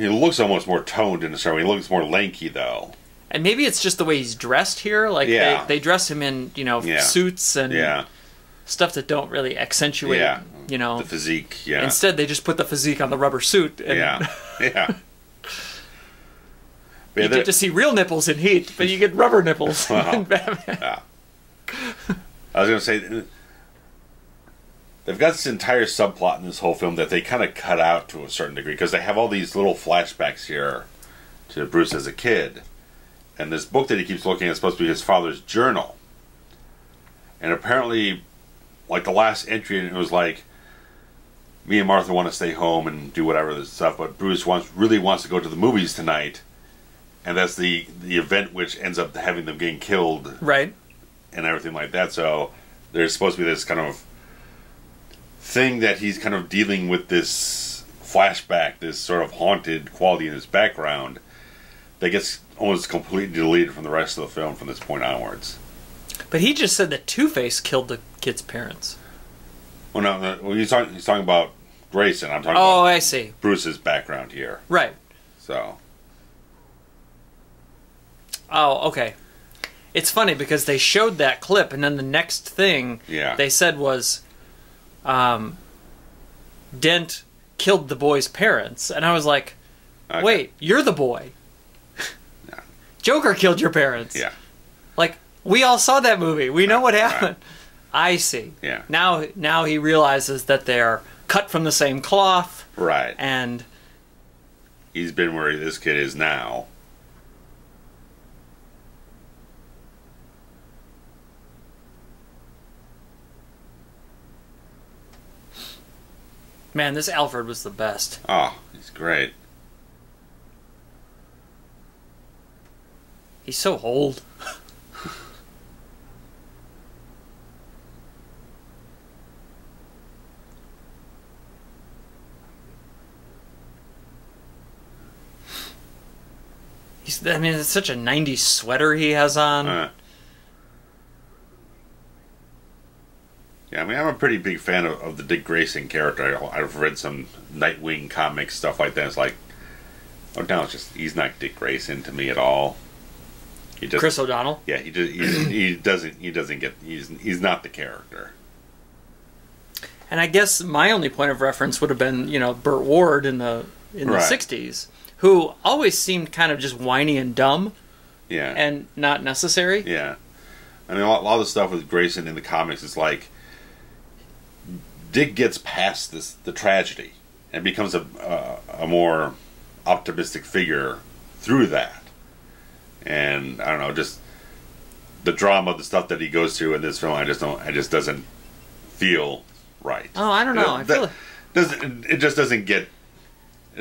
looks almost more toned in the show. He looks more lanky though. And maybe it's just the way he's dressed here. Like they dress him in suits and stuff that don't really accentuate the physique. Yeah. Instead, they just put the physique on the rubber suit. And You get to see real nipples in Heat, but you get rubber nipples in Batman. I was going to say, they've got this entire subplot in this whole film that they kind of cut out to a certain degree, because they have all these little flashbacks here to Bruce as a kid. And this book that he keeps looking at is supposed to be his father's journal. And apparently, like the last entry, it was like, me and Martha want to stay home and do whatever this stuff, but Bruce really wants to go to the movies tonight. And that's the event which ends up having them getting killed. Right. And everything like that. So there's supposed to be this kind of thing that he's kind of dealing with, this flashback, this sort of haunted quality in his background that gets almost completely deleted from the rest of the film from this point onwards. But he just said that Two-Face killed the kid's parents. Well, no, he's talking about Grayson. I'm talking about I see. Bruce's background here. Right. So. Oh, okay. It's funny because they showed that clip, and then the next thing they said was, Dent killed the boy's parents. And I was like, wait, you're the boy. Joker killed your parents. Yeah. Like, we all saw that movie. We know what happened. Right. I see. Yeah. Now he realizes that they're cut from the same cloth. Right. And he's been where this kid is now. Man, this Alfred was the best. Oh, he's great. He's so old. It's such a 90s sweater he has on. Yeah, I mean, I'm a pretty big fan of the Dick Grayson character. I've read some Nightwing comics, stuff like that. It's like, he's not Dick Grayson to me at all. Chris O'Donnell? Yeah, he's not the character. And I guess my only point of reference would have been, Burt Ward in the 60s, who always seemed kind of just whiny and dumb. Yeah. And not necessary. Yeah. I mean, a lot of the stuff with Grayson in the comics is like, Dick gets past the tragedy and becomes a more optimistic figure through that. And I don't know, just the drama, the stuff that he goes through in this film, it just doesn't feel right. Oh, I don't know. It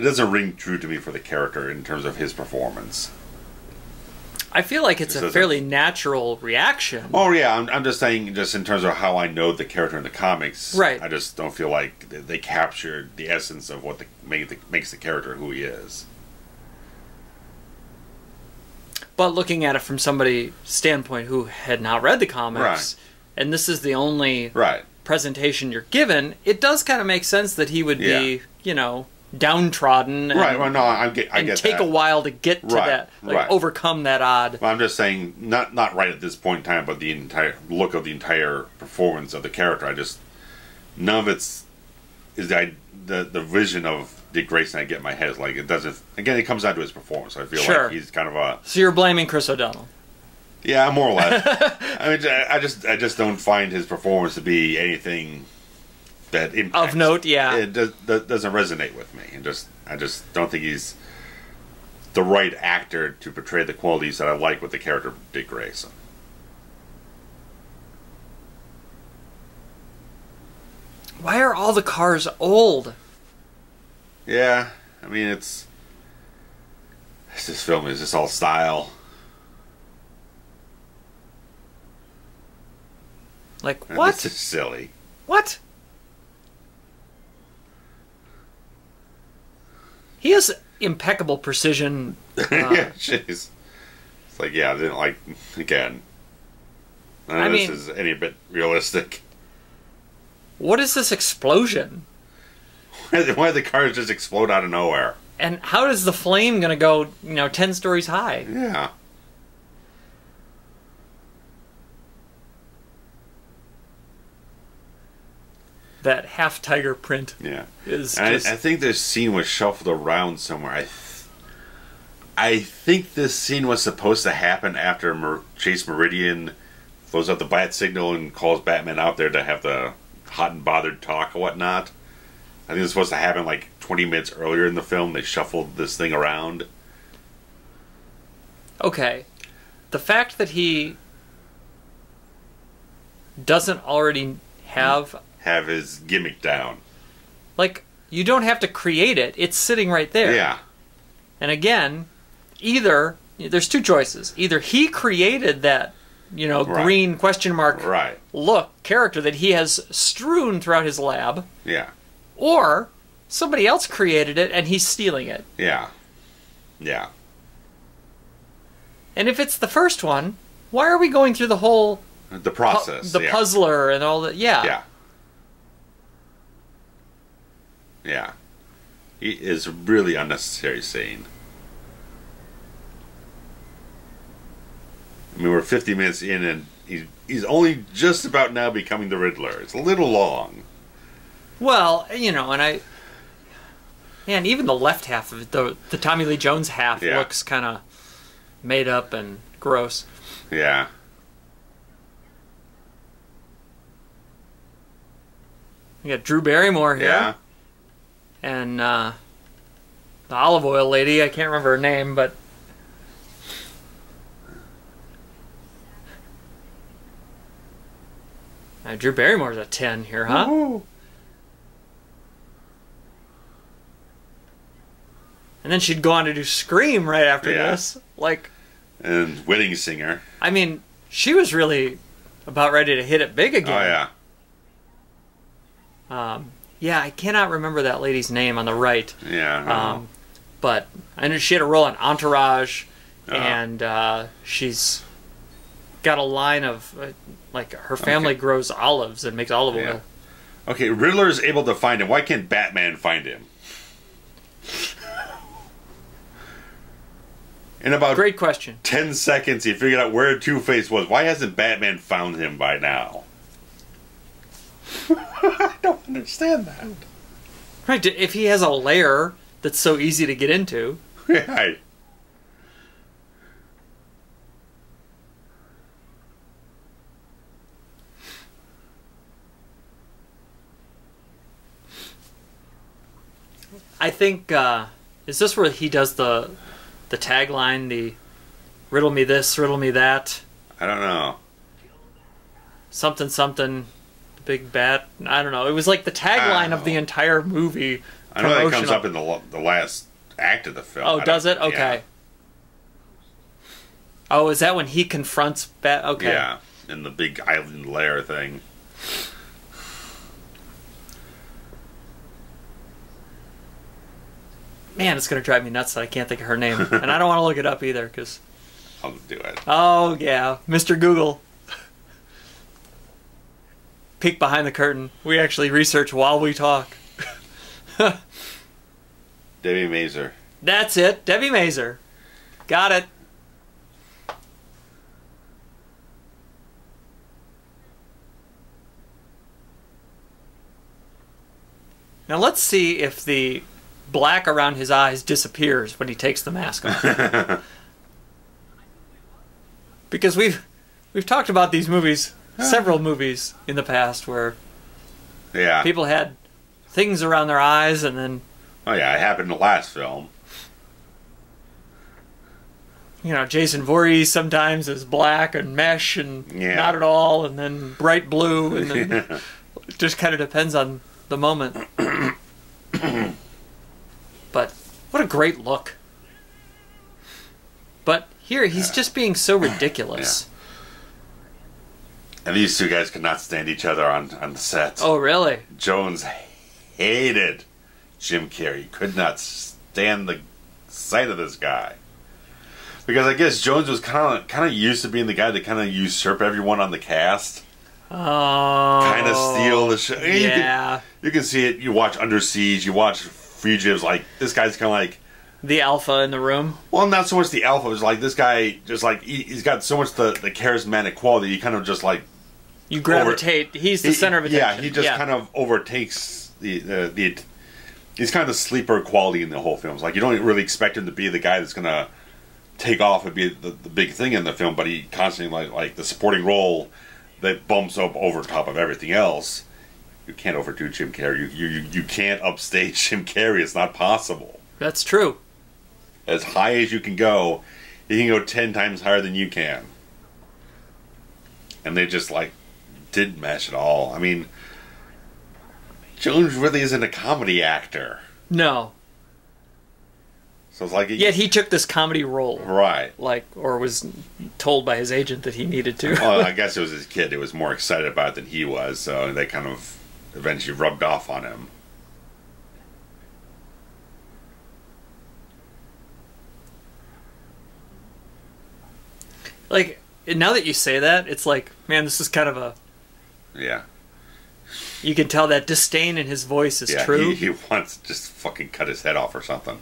doesn't ring true to me for the character in terms of his performance. I feel like it's a fairly natural reaction. Oh yeah, I'm just saying, just in terms of how I know the character in the comics. Right. I just don't feel like they captured the essence of what makes the character who he is. But looking at it from somebody's standpoint who had not read the comics, and this is the only presentation you're given, it does kind of make sense that he would be, downtrodden. Right. Well, no, I get take that. a while to get to that, like overcome that odd. Well, I'm just saying, not right at this point in time, but the entire look of the entire performance of the character. None of it's is the vision of Dick Grayson I get in my head is like it doesn't. Again, it comes down to his performance. I feel like he's kind of a. So you're blaming Chris O'Donnell. Yeah, more or less. I mean, I just don't find his performance to be anything that impacts. Of note. Yeah, it doesn't resonate with me, and I just don't think he's the right actor to portray the qualities that I like with the character of Dick Grayson. Why are all the cars old? Yeah, I mean it's this film is just all style. Like what? It's just silly. What? He has impeccable precision. Yeah, jeez. It's like, yeah, I didn't like again. None of this is any bit realistic. What is this explosion? Why did the cars just explode out of nowhere? And how is the flame going to go, 10 stories high? Yeah. That half tiger print. Yeah. Is I think this scene was shuffled around somewhere. I think this scene was supposed to happen after Chase Meridian throws out the bat signal and calls Batman out there to have the hot and bothered talk or whatnot. I think it was supposed to happen like 20 minutes earlier in the film. They shuffled this thing around. Okay. The fact that he doesn't already have his gimmick down. Like, you don't have to create it. It's sitting right there. Yeah. And again, either there's two choices. Either he created that, green question mark look character that he has strewn throughout his lab. Yeah. Or somebody else created it and he's stealing it. Yeah. Yeah. And if it's the first one, why are we going through the whole the process, the puzzler and all that? Yeah. Yeah. Yeah. It is a really unnecessary scene. I mean, we're 50 minutes in and he's only just about now becoming the Riddler. It's a little long. Well, and even the left half of it, the Tommy Lee Jones half looks kind of made up and gross. Yeah. We got Drew Barrymore here. Yeah. And the olive oil lady, I can't remember her name, but Drew Barrymore's a 10 here, huh? Ooh. And then she'd go on to do Scream right after this. And Wedding Singer. I mean, she was really about ready to hit it big again. Oh, yeah. Yeah, I cannot remember that lady's name on the right. Yeah. But I know she had a role in Entourage, and she's got a line of her family grows olives and makes olive oil. Okay, Riddler is able to find him. Why can't Batman find him? In about great question. 10 seconds, he figured out where Two-Face was. Why hasn't Batman found him by now? I don't understand that. Right, if he has a lair that's so easy to get into. Right. I think, is this where he does the tagline, the riddle me this, riddle me that? I don't know. Something, something, big bat. I don't know. It was like the tagline of the entire movie. I know that comes up in the last act of the film. Oh, does it? Okay. Yeah. Oh, is that when he confronts Bat? Okay. Yeah, in the big island lair thing. Man, it's going to drive me nuts that I can't think of her name. And I don't want to look it up either, because... I'll do it. Oh, yeah. Mr. Google. Peek behind the curtain. We actually research while we talk. Debbie Mazer. That's it. Debbie Mazer. Got it. Now let's see if the black around his eyes disappears when he takes the mask off. Because we've talked about these movies, several movies in the past where people had things around their eyes and then... Oh yeah, it happened in the last film. You know, Jason Voorhees sometimes is black and mesh and not at all, and then bright blue, and then it just kind of depends on the moment. But what a great look. But here, he's just being so ridiculous. And these two guys could not stand each other on the set. Oh, really? Jones hated Jim Carrey. Could not stand the sight of this guy. Because I guess Jones was kind of used to being the guy to kind of usurp everyone on the cast. Oh. Kind of steal the show. Yeah. You can see it. You watch Under Siege. You watch Fugitives. Like, this guy's kind of like... The alpha in the room? Well, not so much the alpha. It's like, this guy just like... He's got so much the charismatic quality. You kind of just like... You gravitate. He's the center of attention. Yeah, he just kind of overtakes the... He's kind of the sleeper quality in the whole film. It's like, you don't really expect him to be the guy that's going to take off and be the big thing in the film, but he constantly, like the supporting role that bumps up over top of everything else. You can't overdo Jim Carrey. You can't upstage Jim Carrey. It's not possible. That's true. As high as you can go, he can go 10 times higher than you can. And they just, like, didn't mesh at all. I mean, Jones really isn't a comedy actor. No. So it's like... Yet he took this comedy role. Right. Like, or was told by his agent that he needed to. Well, I guess it was his kid who was more excited about it than he was, so they kind of eventually rubbed off on him. Like, now that you say that, it's like, man, this is kind of a... Yeah. You can tell that disdain in his voice is true. He wants to just fucking cut his head off or something.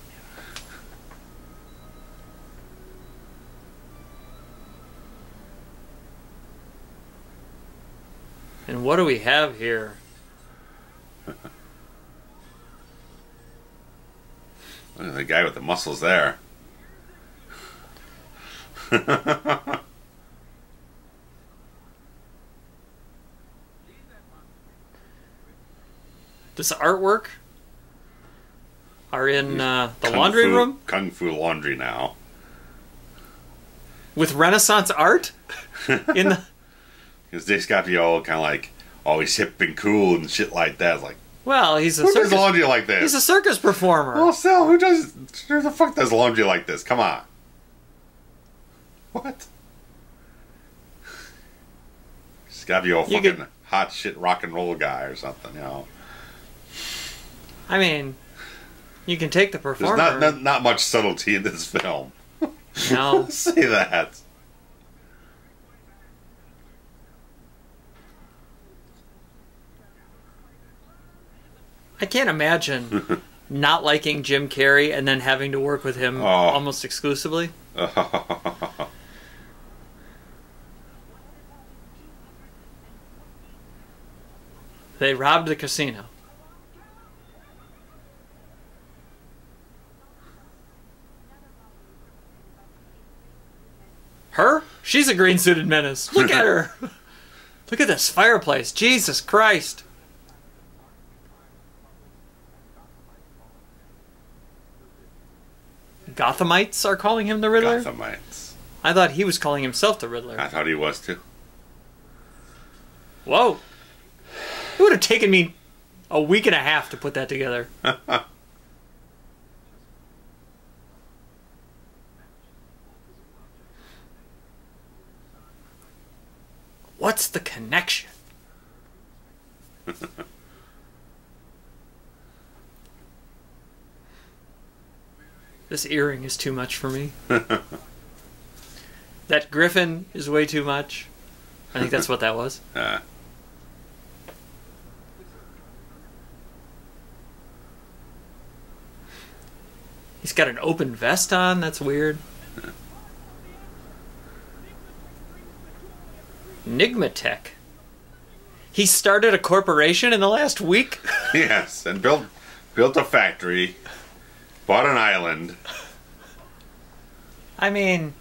And what do we have here? Look at the guy with the muscles there. This artwork are in the laundry room? Kung Fu laundry now. With Renaissance art? In the... Because Dick's got to be all kind of like, always hip and cool and shit like that. It's like, well, he's a who circus... does laundry like this? He's a circus performer. Well, still, who the fuck does laundry like this? Come on. What? He's got to be all fucking hot shit rock and roll guy or something, you know. I mean, you can take the performer. There's not much subtlety in this film. No. Say that. I can't imagine not liking Jim Carrey and then having to work with him almost exclusively. They robbed the casino. Her? She's a green-suited menace. Look at her. Look at this fireplace. Jesus Christ. Gothamites are calling him the Riddler? Gothamites. I thought he was calling himself the Riddler. I thought he was too. Whoa. It would have taken me a week and a half to put that together. What's the connection? This earring is too much for me. That griffin is way too much. I think that's what that was. got an open vest on. That's weird. Enigmatech. He started a corporation in the last week? Yes, and built a factory, bought an island. I mean...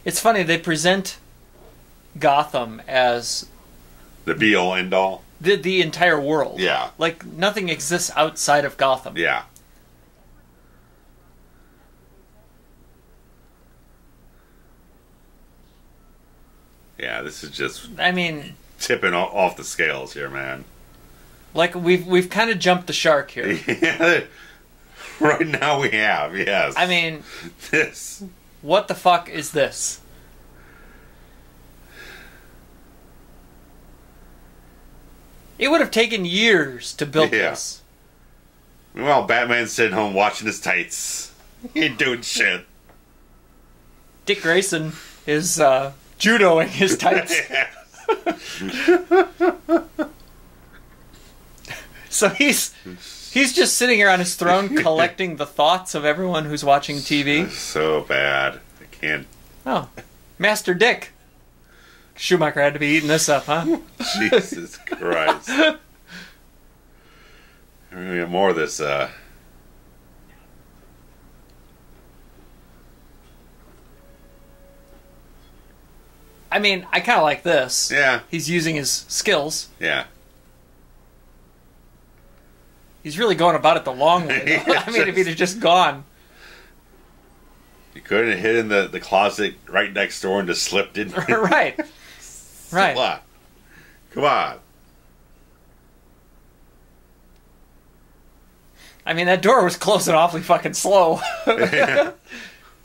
It's funny, they present Gotham as... the be-all, end-all? The entire world. Yeah. Like, nothing exists outside of Gotham. Yeah. Yeah, this is just... I mean... tipping off the scales here, man. Like, we've kind of jumped the shark here. Yeah. Right now we have, yes. I mean... This... What the fuck is this? It would have taken years to build this. Well, Batman's sitting home watching his tights. He ain't doing shit. Dick Grayson is judoing his tights. So he's just sitting here on his throne collecting the thoughts of everyone who's watching TV. So bad. I can't... Oh. Master Dick. Schumacher had to be eating this up, huh? Jesus Christ. We're going to get more of this, I mean, I kind of like this. Yeah. He's using his skills. Yeah. He's really going about it the long way. I mean, if he'd have just gone. You couldn't have hid in the closet right next door and just slipped in. Right. Right. Come on. Come on. I mean, that door was closing awfully fucking slow. Yeah.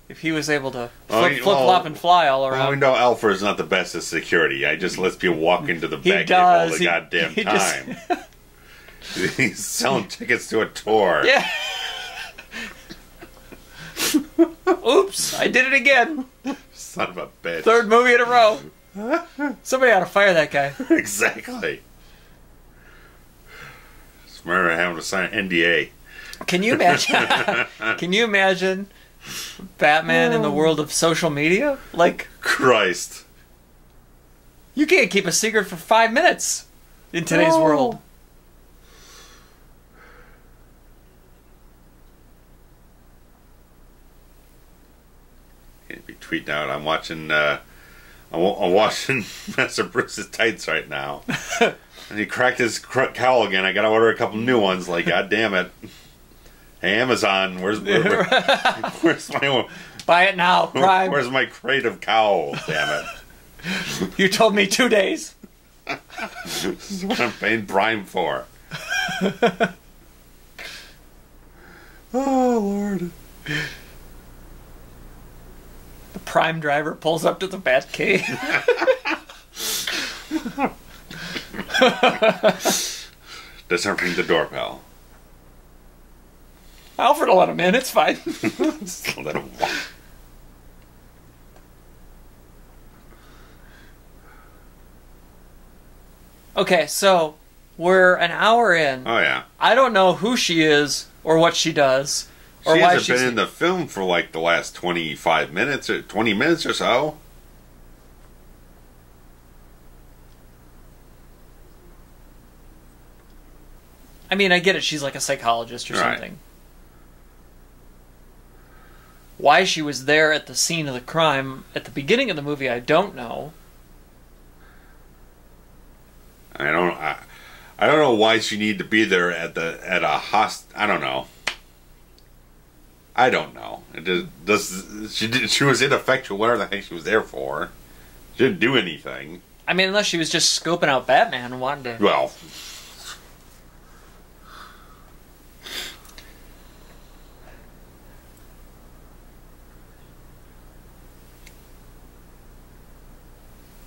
If he was able to flip-flop and fly all around. Well, we know Alfred's not the best at security. I just lets people walk into the back all the goddamn time. He's selling tickets to a tour. Yeah. Oops, I did it again. Son of a bitch. Third movie in a row. Somebody ought to fire that guy. Exactly. Smarter than having to sign an NDA. Can you imagine? Can you imagine Batman in the world of social media? Like, Christ. You can't keep a secret for 5 minutes in today's world. Can't be tweeting out. I'm watching. I'm watching Master Bruce's tights right now, and he cracked his cowl again. I gotta order a couple new ones. Like, god damn it! Hey, Amazon, where's my buy it now, Prime? Where's my crate of cowl? Damn it! You told me 2 days. This is what I'm paying Prime for. Oh Lord. The Prime driver pulls up to the Batcave. Doesn't ring the doorbell. Alfred will let him in, it's fine. Just let him walk. Okay, so we're an hour in. Oh yeah. I don't know who she is or what she does. Or she why hasn't been in the film for like the last 25 minutes or 20 minutes or so. I mean, I get it. She's like a psychologist or something. Why she was there at the scene of the crime at the beginning of the movie, I don't know. I don't know why she needed to be there at a I don't know. I don't know. She was ineffectual. Whatever the heck she was there for, she didn't do anything. I mean, unless she was just scoping out Batman and wanted to. Well,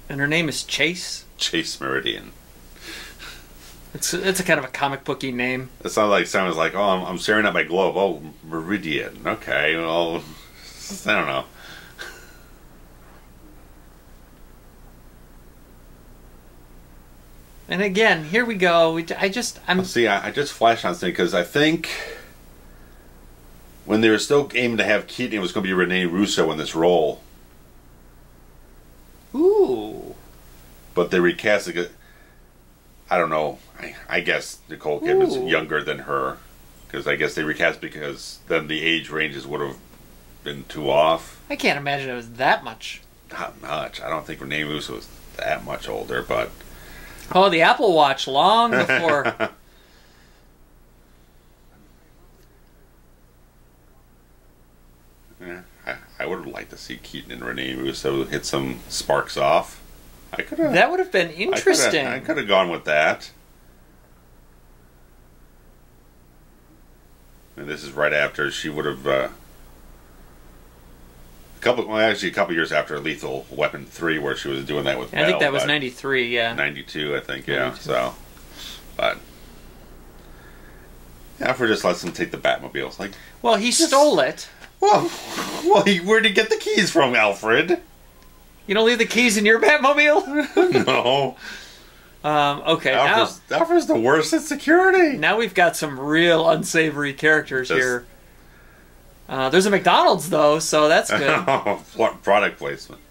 and her name is Chase. Chase Meridian. It's a kind of a comic booky name. It sounds like someone's like, oh, I'm staring at my glove. Oh, Meridian. Okay, well, I don't know. And again, here we go. See, I just flashed on something because I think when they were still aiming to have Keaton, it was going to be Rene Russo in this role. Ooh. But they recast it. I don't know. I guess Nicole Kidman's younger than her. Because I guess they recast because then the age ranges would have been too off. I can't imagine it was that much. Not much. I don't think Rene Russo was that much older, but... Oh, the Apple Watch, long before... Yeah, I would have liked to see Keaton and Rene Russo hit some sparks off. That would have been interesting. I could have gone with that. And this is right after she would have... a couple years after Lethal Weapon 3, where she was doing that with Val. I think that was 93, yeah. 92, I think, yeah. 92. So, but... Alfred just lets him take the Batmobile. Like, well, he stole it. Well, where'd he get the keys from, Alfred? You don't leave the keys in your Batmobile? No. Okay, Alfred's the worst at security. Now we've got some real unsavory characters here. There's a McDonald's, though, so that's good. Product placement.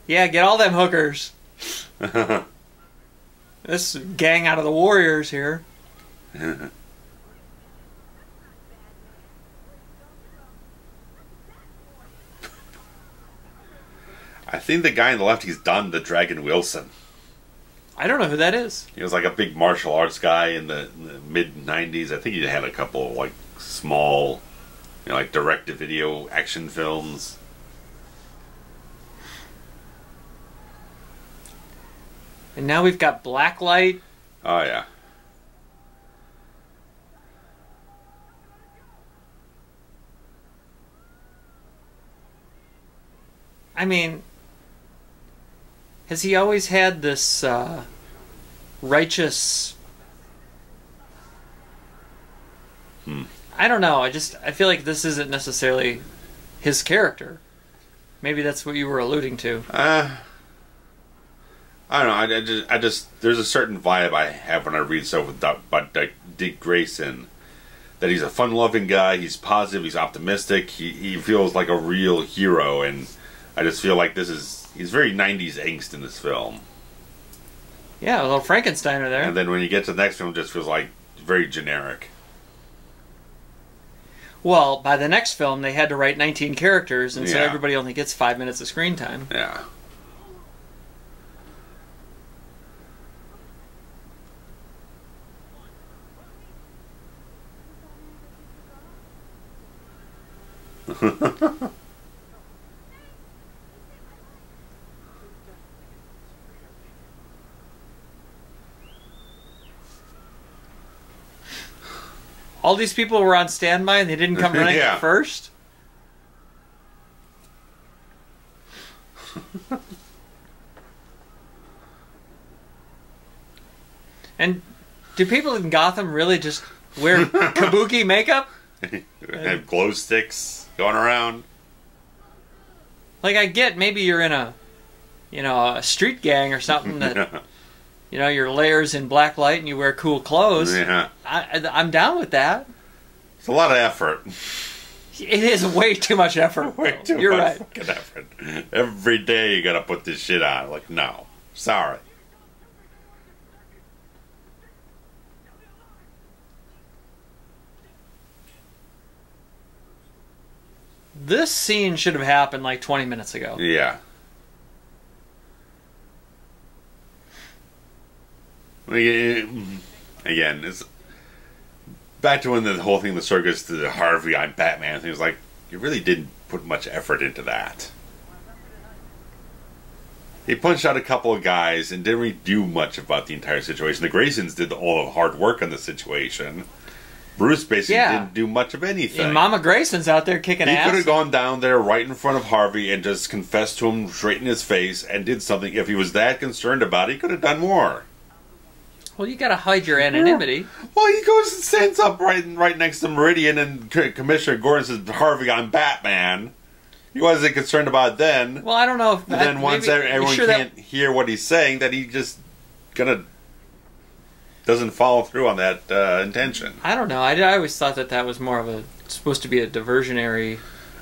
Yeah, get all them hookers. This gang out of the Warriors here. I think the guy on the left, he's Don the Dragon Wilson. I don't know who that is. He was like a big martial arts guy in the mid-90s. I think he had a couple of like small, like direct-to-video action films. And now we've got Blacklight. Oh, yeah. I mean, has he always had this righteous... I don't know. I feel like this isn't necessarily his character. Maybe that's what you were alluding to. I don't know. I just there's a certain vibe I have when I read stuff about Dick Grayson. That he's a fun-loving guy. He's positive. He's optimistic. He feels like a real hero, and I just feel like he's very 90s angst in this film. Yeah, a little Frankensteiner there. And then when you get to the next film, it just feels like very generic. Well, by the next film, they had to write 19 characters, and so everybody only gets 5 minutes of screen time. Yeah. All these people were on standby and they didn't come running at first? And do people in Gotham really just wear kabuki makeup? Have glow sticks going around. Like, I get maybe you're in a street gang or something that... your layers in black light and you wear cool clothes. Yeah. I'm down with that. It's a lot of effort. It is way too much effort. Way too You're much right. fucking effort. Every day you gotta put this shit on. Like, no. Sorry. This scene should have happened like 20 minutes ago. Yeah. Again, it's back to when the whole thing, the circus, to the Harvey, I'm Batman thing, was like, you really didn't put much effort into that. He punched out a couple of guys and didn't really do much about the entire situation. The Graysons did all the hard work on the situation. Bruce basically didn't do much of anything. And Mama Grayson's out there kicking ass. He could have gone down there right in front of Harvey and just confessed to him straight in his face and did something. If he was that concerned about it, he could have done more. Well, you gotta hide your anonymity. Well, he goes and stands up right next to Meridian, and Commissioner Gordon says, Harvey, I'm Batman. He wasn't concerned about it then. Well, I don't know if... And then once everyone can't hear what he's saying, that he just doesn't follow through on that intention. I don't know. I always thought that was more of supposed to be a diversionary...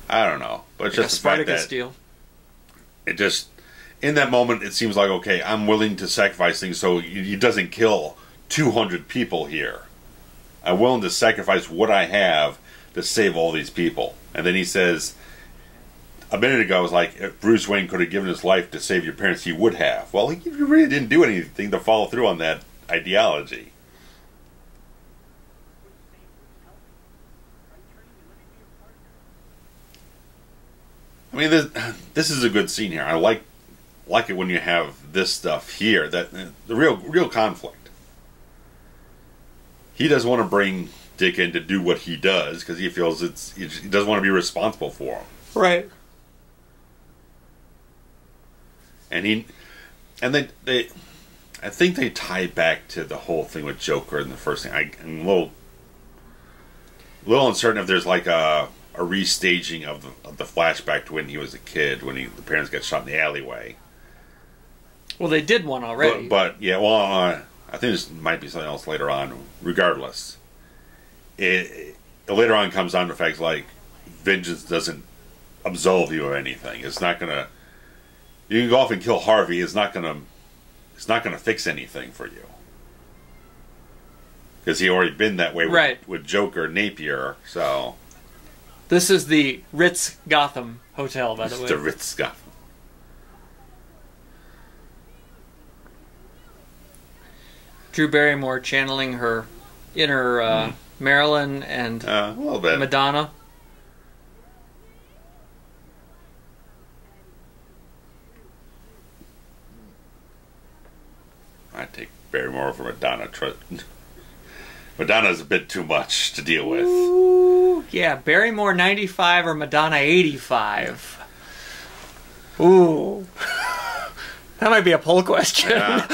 I don't know. But like just the fact that... deal. It just... In that moment, it seems like, okay, I'm willing to sacrifice things so he doesn't kill 200 people here. I'm willing to sacrifice what I have to save all these people. And then he says, a minute ago, I was like, if Bruce Wayne could have given his life to save your parents, he would have. Well, he really didn't do anything to follow through on that ideology. I mean, this is a good scene here. I like it when you have this stuff here, that the real conflict. He doesn't want to bring Dick in to do what he does because he feels he doesn't want to be responsible for him. Right. And they I think they tie back to the whole thing with Joker in the first thing. I'm a little uncertain if there's like a restaging of the flashback to when he was a kid, when the parents got shot in the alleyway. Well, they did one already. But yeah, well, I think this might be something else later on. Regardless, it later on comes down to the fact like vengeance doesn't absolve you of anything. It's not gonna. You can go off and kill Harvey. It's not gonna fix anything for you because he already been that way with Joker Napier. So this is the Ritz Gotham Hotel, by the way. The Ritz Gotham. Drew Barrymore channeling her inner Marilyn and a little bit. Madonna. I take Barrymore over Madonna. Madonna's a bit too much to deal with. Ooh, yeah, Barrymore 95 or Madonna 85. Ooh. That might be a poll question. Yeah.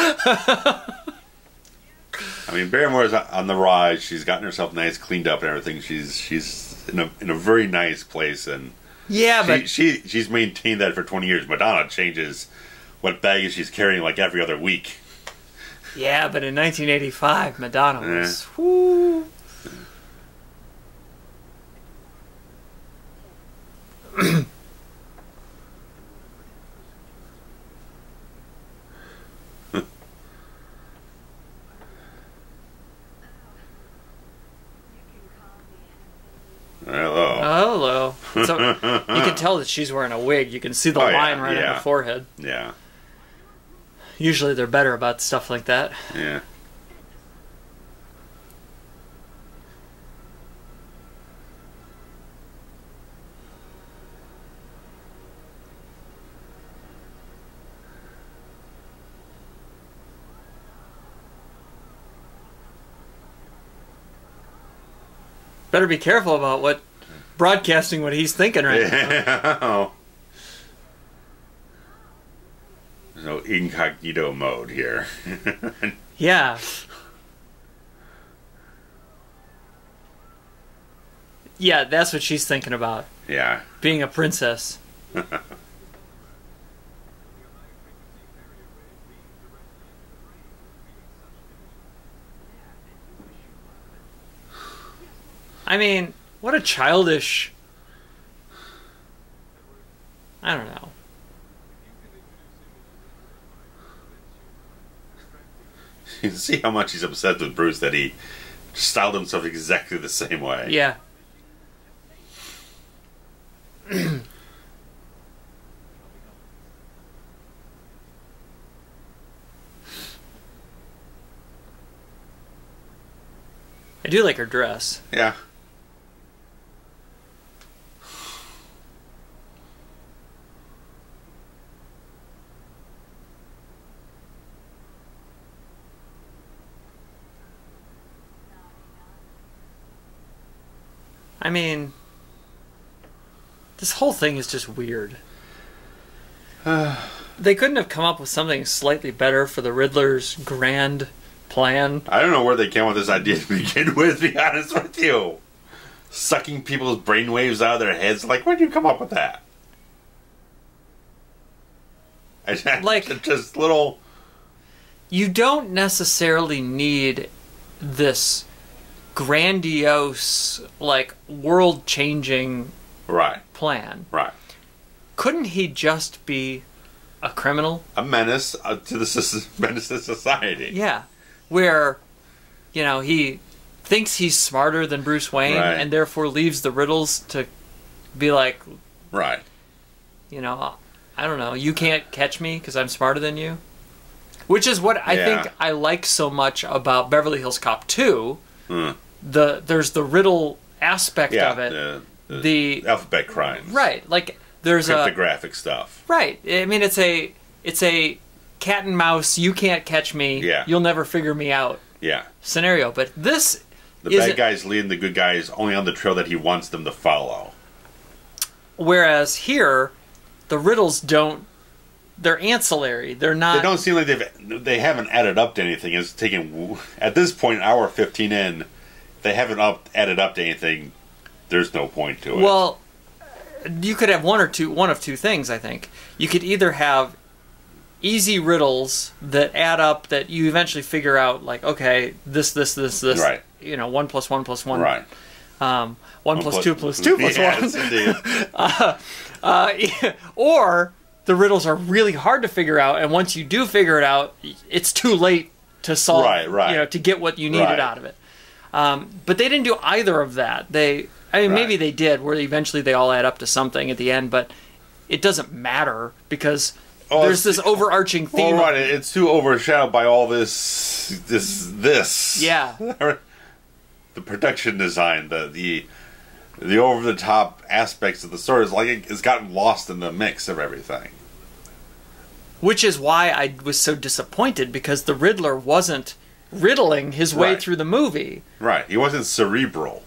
I mean, Barrymore's on the rise. She's gotten herself nice, cleaned up, and everything. She's in a very nice place, and yeah, but she's maintained that for 20 years. Madonna changes what baggage she's carrying like every other week. Yeah, but in 1985, Madonna was. Whoo. Hello. So you can tell that she's wearing a wig. You can see the line right on her forehead. Yeah. Usually they're better about stuff like that. Yeah. Better be careful about broadcasting what he's thinking right now. There's no incognito mode here. Yeah. Yeah, that's what she's thinking about. Yeah. Being a princess. I mean, what a childish... I don't know. You can see how much he's upset with Bruce that he styled himself exactly the same way. Yeah. I do like her dress. Yeah. I mean, this whole thing is just weird. They couldn't have come up with something slightly better for the Riddler's grand plan. I don't know where they came up with this idea to begin with, to be honest with you. Sucking people's brainwaves out of their heads. Like, where'd you come up with that? Like, just little. You don't necessarily need this grandiose, like, world-changing plan. Right. Couldn't he just be a criminal? A menace to menace to society. Yeah. Where, you know, he thinks he's smarter than Bruce Wayne and therefore leaves the riddles to be like... Right. You know, I don't know, you can't catch me because I'm smarter than you. Which is what I think I like so much about Beverly Hills Cop 2. There's the riddle aspect of it. The alphabet crimes. Right. Like, there's cryptographic stuff. Right. I mean, it's a cat and mouse, you can't catch me, you'll never figure me out scenario. But this the bad guy's leading the good guys only on the trail that he wants them to follow. Whereas here, the riddles don't. They're ancillary. They're not. They don't seem like they haven't added up to anything. It's taken at this point, hour 15 in, they haven't added up to anything. There's no point to it. Well, you could have one of two things. I think you could either have easy riddles that add up that you eventually figure out, like, okay, this. Right. You know, 1 + 1 + 1. Right. 1 + 2 + 2 + 1. Yes, indeed. Or the riddles are really hard to figure out, and once you do figure it out, it's too late to solve. Right. You know, to get what you needed out of it. But they didn't do either of that. Maybe they did, where eventually they all add up to something at the end, but it doesn't matter because there's this overarching theme. Well, right, it's too overshadowed by all this. Yeah. The production design, the over the top aspects of the story is like it's gotten lost in the mix of everything. Which is why I was so disappointed, because the Riddler wasn't riddling his way through the movie. Right, he wasn't cerebral.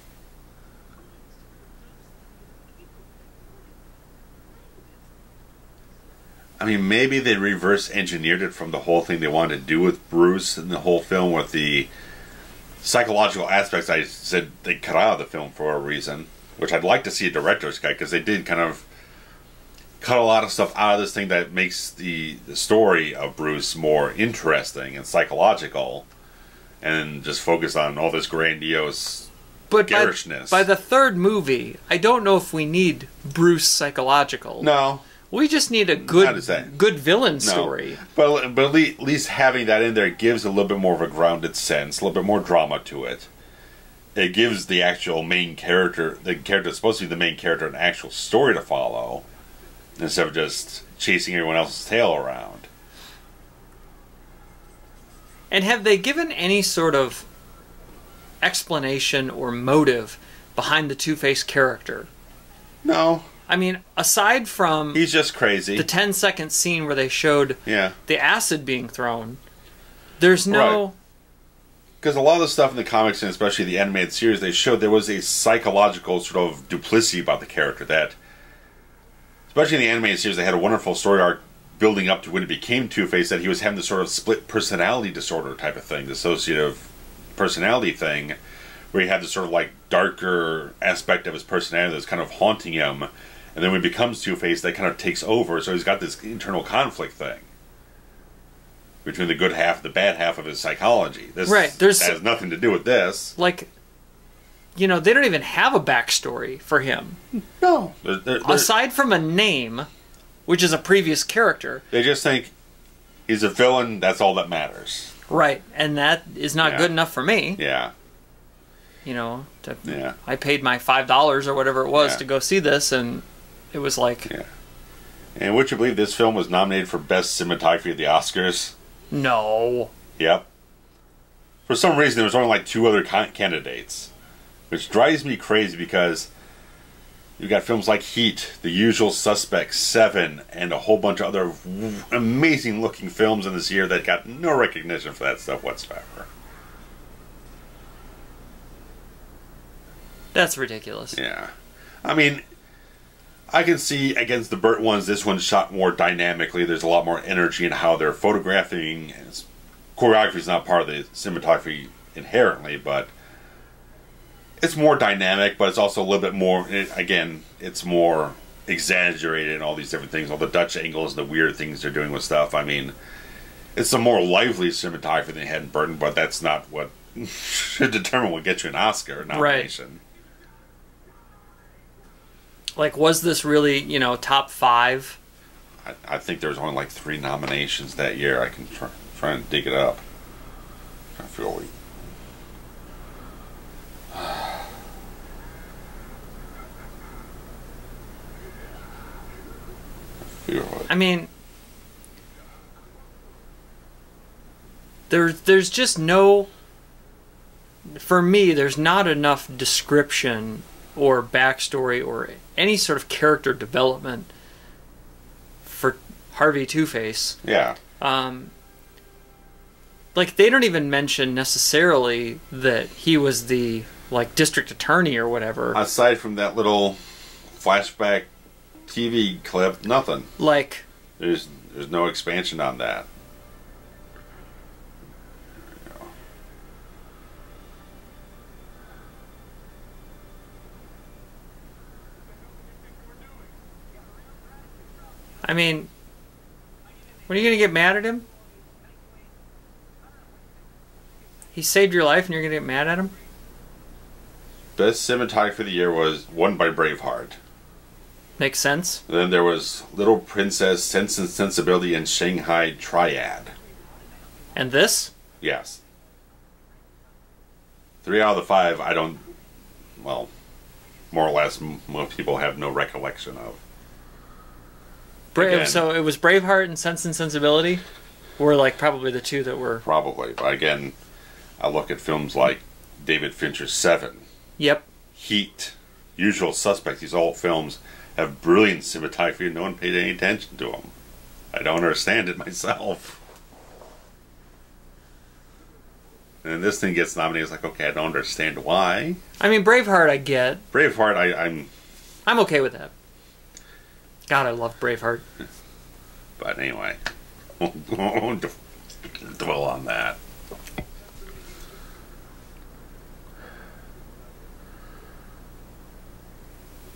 I mean, maybe they reverse engineered it from the whole thing they wanted to do with Bruce and the whole film, with the psychological aspects I said they cut out of the film for a reason, which I'd like to see a director's cut, because they did kind of cut a lot of stuff out of this thing that makes the story of Bruce more interesting and psychological, and just focus on all this grandiose garishness. By the third movie, I don't know if we need Bruce psychological. No. We just need a good villain story. But at least having that in there gives a little bit more of a grounded sense, a little bit more drama to it. It gives the actual main character, the character that's supposed to be the main character, an actual story to follow, instead of just chasing everyone else's tail around. And have they given any sort of explanation or motive behind the Two-Face character? No. I mean, aside from... He's just crazy. The 10-second scene where they showed the acid being thrown, there's no... Right. Because a lot of the stuff in the comics, and especially the animated series, they showed there was a psychological sort of duplicity about the character that... Especially in the animated series, they had a wonderful story arc building up to when it became Two-Face, that he was having this sort of split personality disorder type of thing, dissociative personality thing, where he had this sort of like darker aspect of his personality that's kind of haunting him. And then when he becomes Two-Face, that kind of takes over. So he's got this internal conflict thing between the good half and the bad half of his psychology. This has nothing to do with this. Like, you know, they don't even have a backstory for him. No. Aside from a name, which is a previous character. They just think he's a villain, that's all that matters. Right. And that is not good enough for me. Yeah. You know, I paid my $5 or whatever it was to go see this, and it was like... Yeah. And would you believe this film was nominated for Best Cinematography at the Oscars? No. Yep. For some reason, there was only like 2 other candidates. Which drives me crazy, because you've got films like Heat, The Usual Suspects, Seven, and a whole bunch of other amazing-looking films in this year that got no recognition for that stuff whatsoever. That's ridiculous. Yeah. I mean, I can see against the Burt ones, this one's shot more dynamically. There's a lot more energy in how they're photographing. Choreography is not part of the cinematography inherently, but it's more dynamic, but it's also a little bit more, again, it's more exaggerated and all these different things, all the Dutch angles and the weird things they're doing with stuff. I mean, it's a more lively cinematography than they had in Burton, but that's not what should determine what gets you an Oscar nomination. Right. Like, was this really, you know, top 5? I think there was only like 3 nominations that year. I can try and dig it up. I feel like... I mean, there's just no, for me, there's not enough description or backstory or any sort of character development for Harvey Two-Face. Yeah. Like, they don't even mention necessarily that he was the, like, district attorney or whatever. Aside from that little flashback TV clip, nothing. Like, there's no expansion on that. I mean, when are you gonna get mad at him? He saved your life and you're gonna get mad at him? Best cinematography of the year was won by Braveheart. Makes sense. And then there was Little Princess, Sense and Sensibility, and Shanghai Triad. And this? Yes. 3 out of the 5, I don't... Well, more or less, most people have no recollection of. So it was Braveheart and Sense and Sensibility? Were, like, probably the 2 that were... Probably. But again, I look at films like David Fincher's Seven. Yep. Heat. Usual Suspects. These old films have brilliant cinematography and no one paid any attention to them. I don't understand it myself. And this thing gets nominated. It's like, okay, I don't understand why. I mean, Braveheart I get. Braveheart, I'm okay with that. God, I love Braveheart. But anyway, won't dwell on that.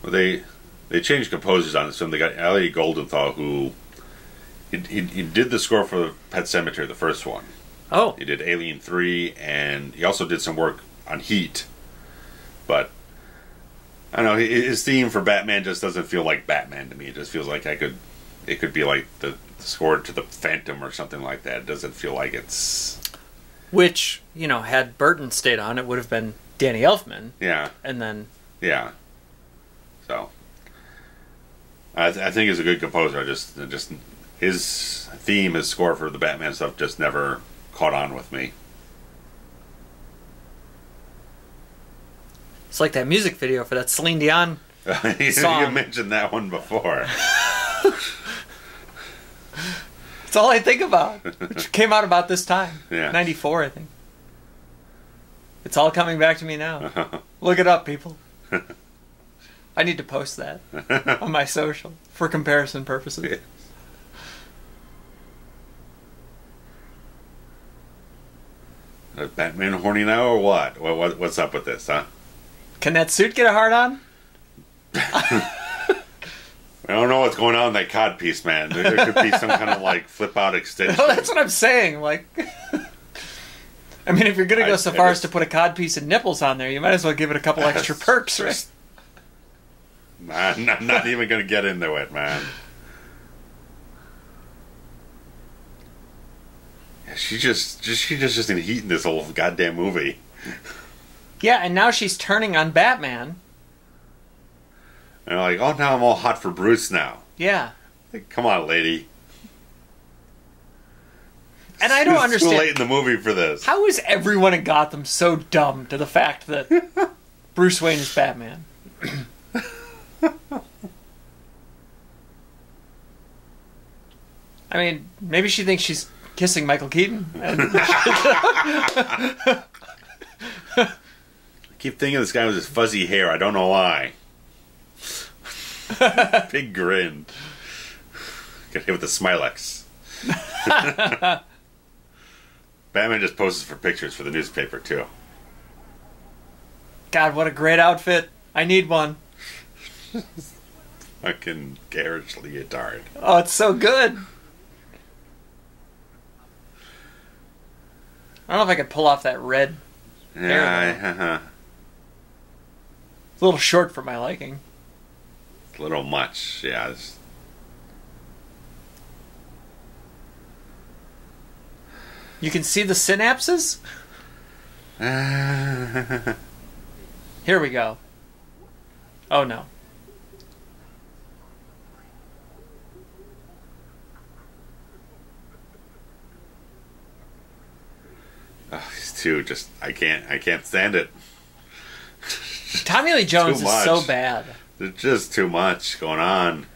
Well, they changed composers on this film. They got Ellie Goldenthal, who he did the score for Pet Sematary, the first one. Oh. He did Alien 3, and he also did some work on Heat. But I don't know, his theme for Batman just doesn't feel like Batman to me. It just feels like it could be like the score to the Phantom or something like that. It doesn't feel like it's... Which, you know, had Burton stayed on, it would have been Danny Elfman. Yeah. And then... Yeah. So, I think he's a good composer. Just his theme, his score for the Batman stuff just never caught on with me. It's like that music video for that Celine Dion song. You mentioned that one before. That's all I think about. Which came out about this time. Yeah. 94, I think. It's all coming back to me now. Look it up, people. I need to post that on my social for comparison purposes. Is Batman horny now or what? What's up with this, huh? Can that suit get a hard on? I don't know what's going on in that cod piece, man. There could be some kind of like flip out extension. Well, that's what I'm saying. Like, I mean, if you're gonna go so far as to put a cod piece and nipples on there, you might as well give it a couple extra perks, right? I'm not even gonna get into it, man. Yeah, she just in heat in this whole goddamn movie. Yeah, and now she's turning on Batman. And like, oh, now I'm all hot for Bruce now. Yeah. Like, come on, lady. And I don't understand. It's too late in the movie for this. How is everyone in Gotham so dumb to the fact that Bruce Wayne is Batman? I mean, maybe she thinks she's kissing Michael Keaton. I keep thinking this guy with his fuzzy hair. I don't know why. Big grin. Got hit with the Smilex. Batman just poses for pictures for the newspaper, too. God, what a great outfit. I need one. fucking carriage leotard. Oh, it's so good. I don't know if I could pull off that red hair. It's a little short for my liking. It's a little much, yeah. You can see the synapses? Here we go. Oh no. Oh, these two just I can't stand it. Tommy Lee Jones is so bad. There's just too much going on.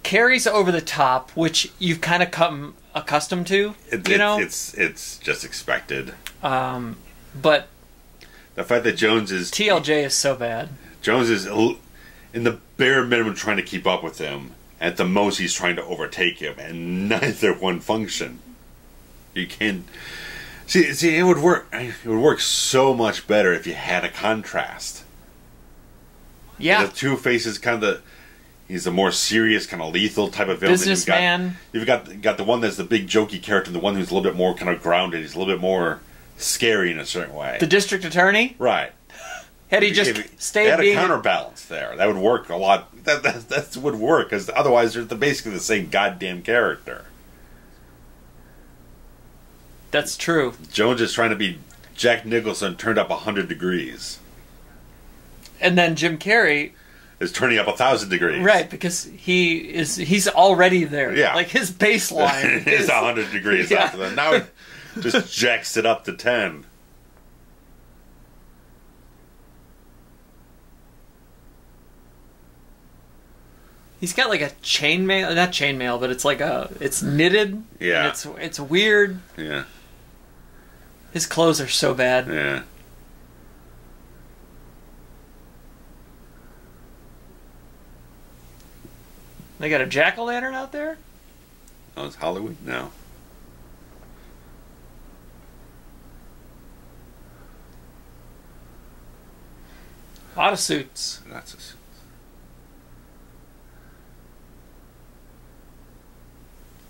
Carrey's over the top, which you've kind of come accustomed to. It's just expected. But the fact that Jones is TLJ is so bad. Jones is in the bare minimum trying to keep up with him. At the most, he's trying to overtake him, and neither one function. You can't see. It would work. It would work so much better if you had a contrast. Yeah, the two faces kind of. He's a more serious, kind of lethal type of villain. Businessman. You've got the one that's the big jokey character, and the one who's a little bit more kind of grounded. He's a little bit more scary in a certain way. The district attorney, right? Had he just stayed, had a counterbalance there. That would work a lot. That would work because otherwise they're basically the same goddamn character. That's true. Jones is trying to be Jack Nicholson turned up 100 degrees, and then Jim Carrey is turning up 1,000 degrees. Right, because he's already there. Yeah. Like his baseline is 100 degrees after that. Now it just jacks it up to 10. He's got like a chainmail, not chainmail, but it's like it's knitted. Yeah. And it's weird. Yeah. His clothes are so bad. Yeah. They got a jack-o'-lantern out there? Oh, it's Halloween? No. A lot of suits. Lots of suits.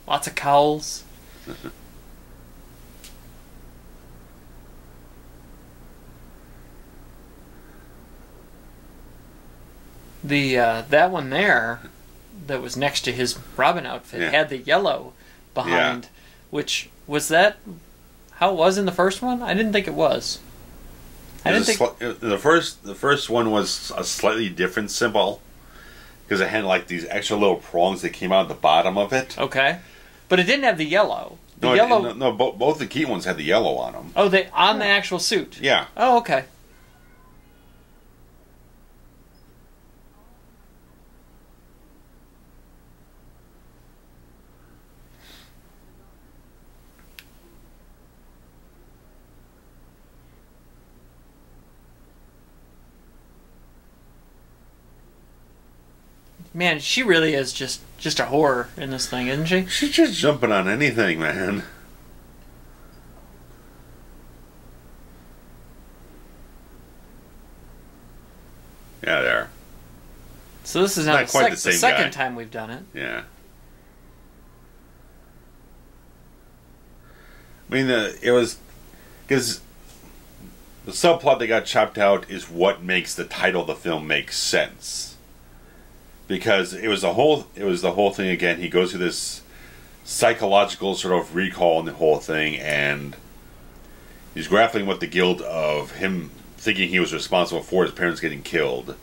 Lots of cowls. That one there that was next to his Robin outfit had the yellow behind, which was that how it was in the first one? I didn't think it was. The first one was a slightly different symbol because it had like these extra little prongs that came out at the bottom of it. Okay, but it didn't have the yellow. Both the key ones had the yellow on them. Oh, they on the actual suit. Yeah. Oh, okay. Man, she really is just a whore in this thing, isn't she? She's just jumping on anything, man. Yeah, there. So this is not quite the second time we've done it. Yeah. I mean, it was because the subplot that got chopped out is what makes the title of the film make sense. Because it was the whole thing again. He goes through this psychological sort of recall in the whole thing, and he's grappling with the guilt of him thinking he was responsible for his parents getting killed.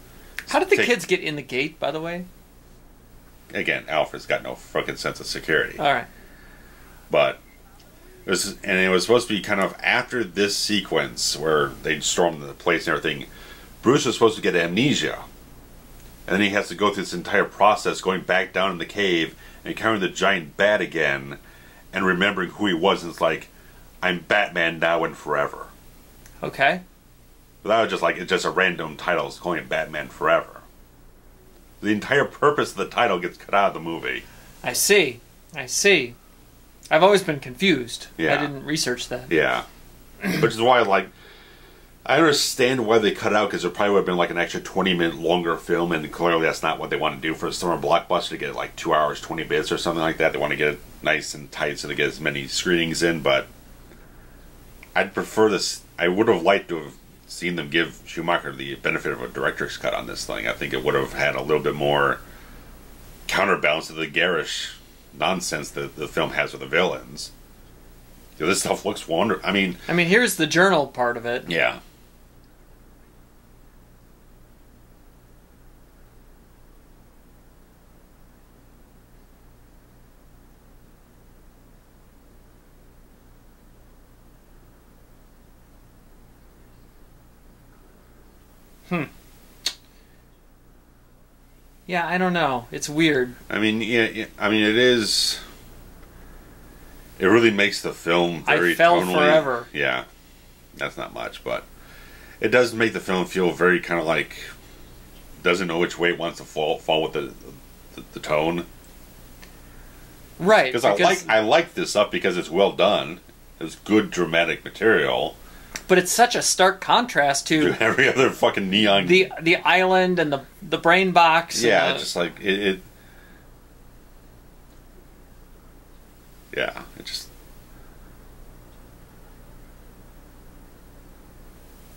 How did the kids get in the gate, by the way? Again, Alfred's got no fucking sense of security. All right, but it was supposed to be kind of after this sequence where they stormed the place and everything. Bruce was supposed to get amnesia. And then he has to go through this entire process, going back down in the cave, encountering the giant bat again, and remembering who he was. And it's like, I'm Batman now and forever. Okay. But that was it's just a random title. It's calling it Batman Forever. The entire purpose of the title gets cut out of the movie. I see. I've always been confused. Yeah. I didn't research that. Yeah. Which is why, I understand why they cut it out, because there probably would have been like an extra 20-minute longer film, and clearly that's not what they want to do for a summer blockbuster, to get like 2 hours, 20 minutes or something like that. They want to get it nice and tight so they get as many screenings in, but I'd prefer this. I would have liked to have seen them give Schumacher the benefit of a director's cut on this thing. I think it would have had a little bit more counterbalance to the garish nonsense that the film has with the villains. This stuff looks wonderful. I mean, here's the journal part of it. Yeah. Yeah, I don't know. It's weird. I mean, yeah. I mean, it is. It really makes the film very I fell tonally, forever. Yeah, that's not much, but it does make the film feel very kind of like doesn't know which way it wants to fall with the tone. Right. Because I like this stuff because it's well done. It's good dramatic material. But it's such a stark contrast to every other fucking neon. The island and the brain box. Yeah, it's just like it. Yeah, it just.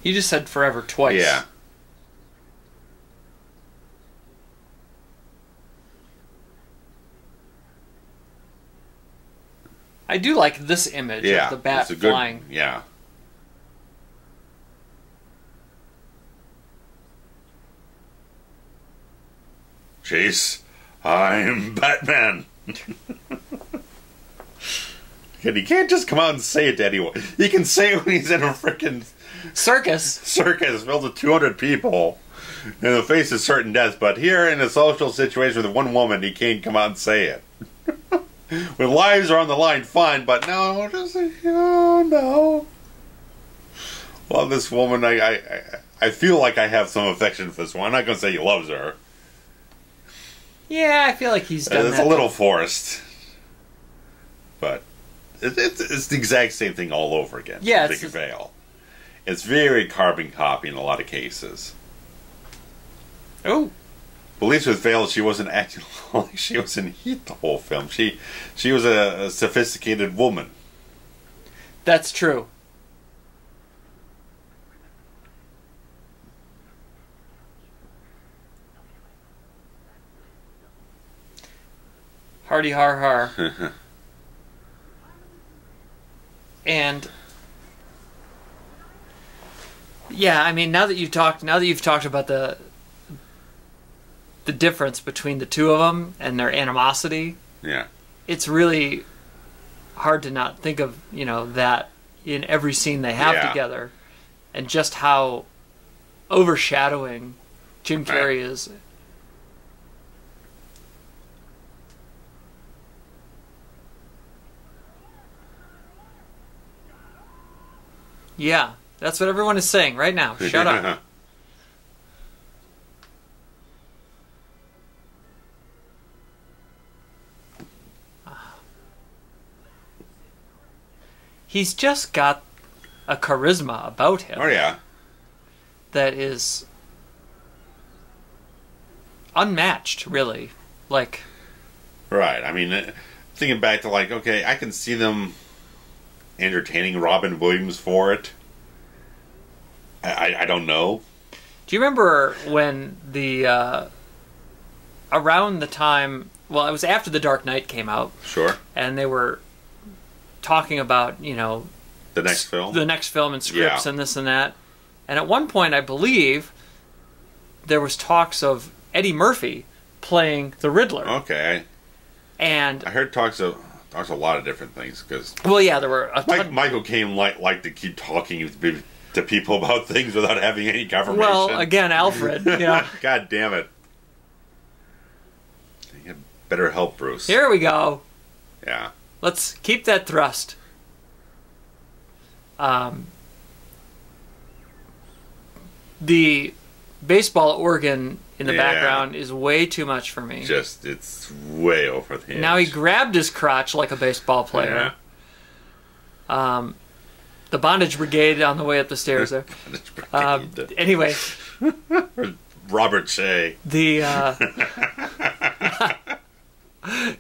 You just said forever twice. Yeah. I do like this image of the bat flying. Yeah. Chase, I'm Batman. And he can't just come out and say it to anyone. He can say it when he's in a freaking circus filled with 200 people in the face of certain death. But here, in a social situation with one woman, he can't come out and say it. When lives are on the line, fine. But no, no. Well, this woman, I feel like I have some affection for this one. I'm not going to say he loves her. Yeah, I feel like he's done that. It's a little forced. But it's the exact same thing all over again. Yeah, Big Veil. It's very carbon copy in a lot of cases. Oh. At least with Veil, she wasn't acting like she was in heat the whole film. She was a sophisticated woman. That's true. Hardy har har. And yeah, I mean, now that you've talked about the difference between the two of them and their animosity, yeah, it's really hard to not think of that in every scene they have together, and just how overshadowing Jim Carrey is. Yeah, that's what everyone is saying right now. Shut up. He's just got a charisma about him. Oh, yeah. That is unmatched, really. Like... Right. I mean, thinking back to, like, okay, I can see them entertaining Robin Williams for it. I don't know. Do you remember when around the time... Well, it was after The Dark Knight came out. Sure. And they were talking about, the next film? The next film and scripts and this and that. And at one point, I believe, there was talks of Eddie Murphy playing the Riddler. Okay. And I heard talks of a lot of different things, because... Well, yeah, there were... Michael Caine liked to keep talking to people about things without having any confirmation. Well, again, Alfred, God damn it. You better help Bruce. Here we go. Yeah. Let's keep that thrust. The baseball organ in the background is way too much for me. It's way over the edge. Now he grabbed his crotch like a baseball player. Yeah. The Bondage Brigade on the way up the stairs there. Anyway. Robert Shea.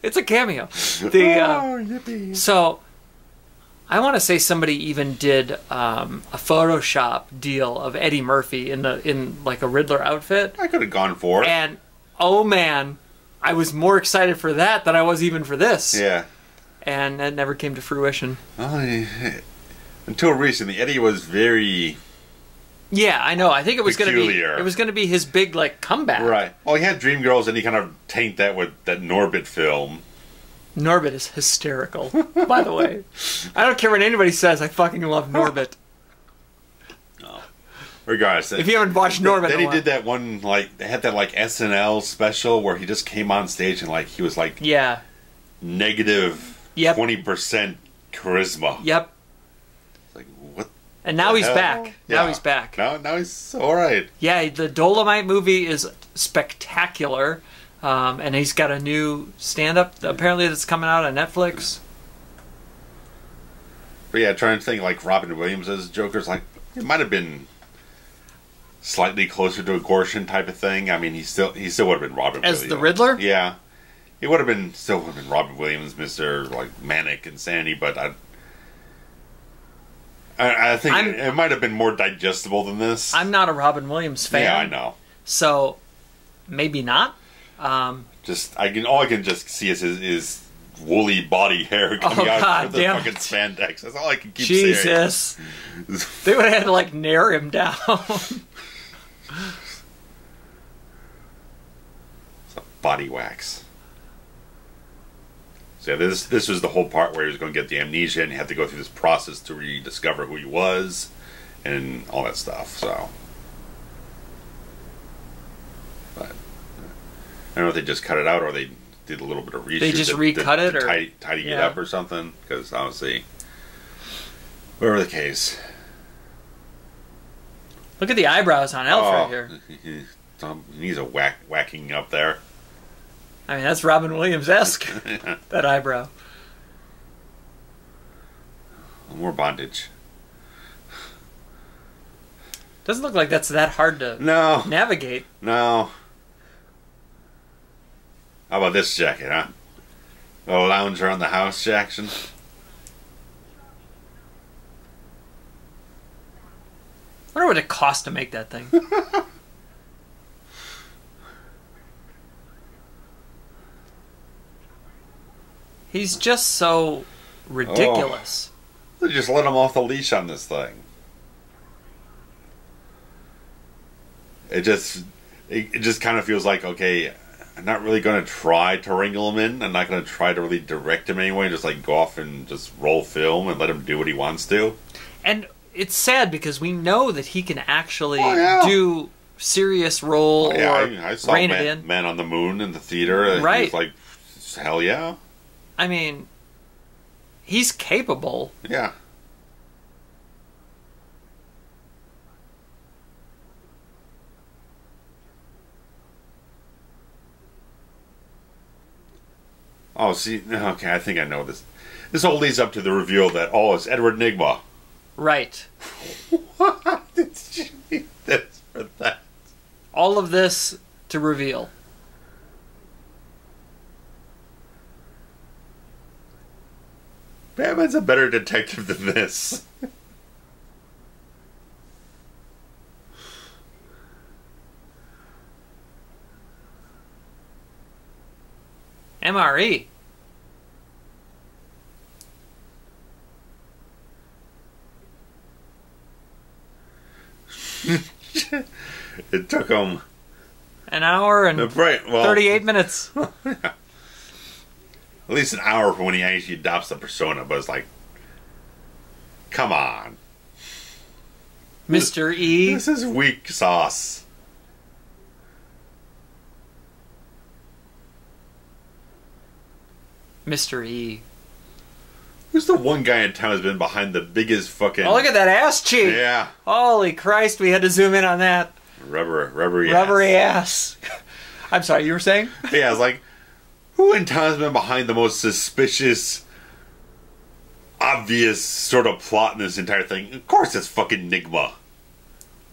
It's a cameo. Yippee. So, I want to say somebody even did a Photoshop deal of Eddie Murphy in like a Riddler outfit. I could have gone for it. And, oh man, I was more excited for that than I was even for this. Yeah. And that never came to fruition. Until recently, Eddie was very... Yeah, I know. I think it was going to be his big like comeback. Right. Well, he had Dreamgirls, and he kind of tanked that with that Norbit film. Norbit is hysterical, by the way. I don't care what anybody says. I fucking love Norbit. Oh. Regardless, if you haven't watched Norbit, then he did that one like they had that like SNL special where he just came on stage and like he was like negative 20% charisma. Yep. Like what? And now he's back. Now he's back. Now he's all right. Yeah, the Dolomite movie is spectacular, and he's got a new stand-up apparently that's coming out on Netflix. But yeah, trying to think like Robin Williams as Joker's like it might have been slightly closer to a Gorshin type of thing. I mean, he still would have been Robin Williams as the Riddler. Yeah, he would have been Robin Williams, Mr. like Manic Insanity, but I think it might have been more digestible than this. I'm not a Robin Williams fan. Yeah, I know. So maybe not. All I can just see is his woolly body hair coming out of the fucking spandex. That's all I can keep saying. Jesus. They would have had to like nair him down. It's a body wax. So yeah, this was the whole part where he was going to get the amnesia and he had to go through this process to rediscover who he was and all that stuff. So, but I don't know if they just cut it out or they did a little bit of reshoot. They just recut it, or tidying it up or something. Because honestly, whatever the case. Look at the eyebrows on Elf right here. He needs a whacking up there. I mean, that's Robin Williams-esque, that eyebrow. More bondage. Doesn't look like that's that hard to navigate. No. How about this jacket, huh? A lounge around the house, Jackson. I wonder what it cost to make that thing. He's just so ridiculous. Oh, they just let him off the leash on this thing. It just kind of feels like, okay, I'm not really going to try to wrangle him in. I'm not going to try to really direct him anyway. Just like go off and just roll film and let him do what he wants to. And it's sad because we know that he can actually do serious role I saw rein it in. Man on the Moon in the theater. Right. He was like, hell yeah. I mean, he's capable. Yeah. Oh, see, okay, I think I know this. This all leads up to the reveal that, it's Edward Nygma. Right. What did you need this for that? All of this to reveal. Batman's a better detective than this. MRE. It took him an hour and 38 minutes. At least an hour for when he actually adopts the persona, but it's like, come on. Mr. E. This is weak sauce. Mr. E. Who's the one guy in town who's been behind the biggest fucking... Oh, look at that ass cheek! Yeah. Holy Christ, we had to zoom in on that. Rubbery ass. I'm sorry, you were saying? Yeah, I was like, who in town has been behind the most suspicious obvious sort of plot in this entire thing. Of course, it's fucking Enigma.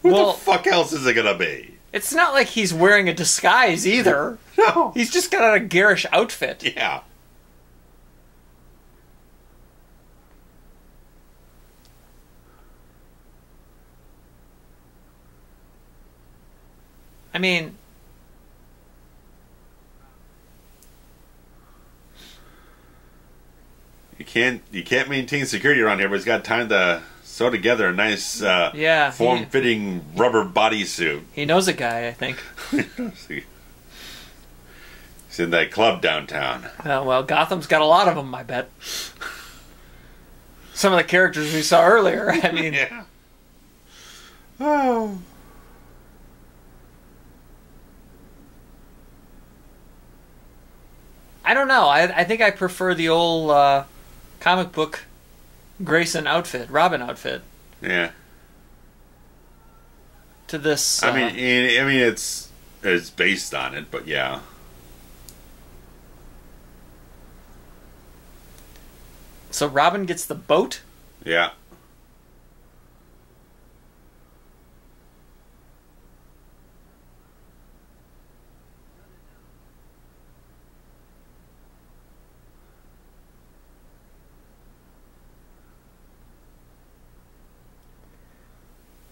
Who the fuck else is it gonna be? It's not like he's wearing a disguise either. No. He's just got a garish outfit. Yeah. I mean, you can't maintain security around here, but he's got time to sew together a nice form-fitting rubber bodysuit. He knows a guy, I think. He's in that club downtown. Well, Gotham's got a lot of them, I bet. Some of the characters we saw earlier, I mean... Yeah. Oh... I don't know. I think I prefer the old comic book Grayson outfit, Robin outfit. Yeah. To this. I mean, it's based on it, but yeah. So Robin gets the boat? Yeah.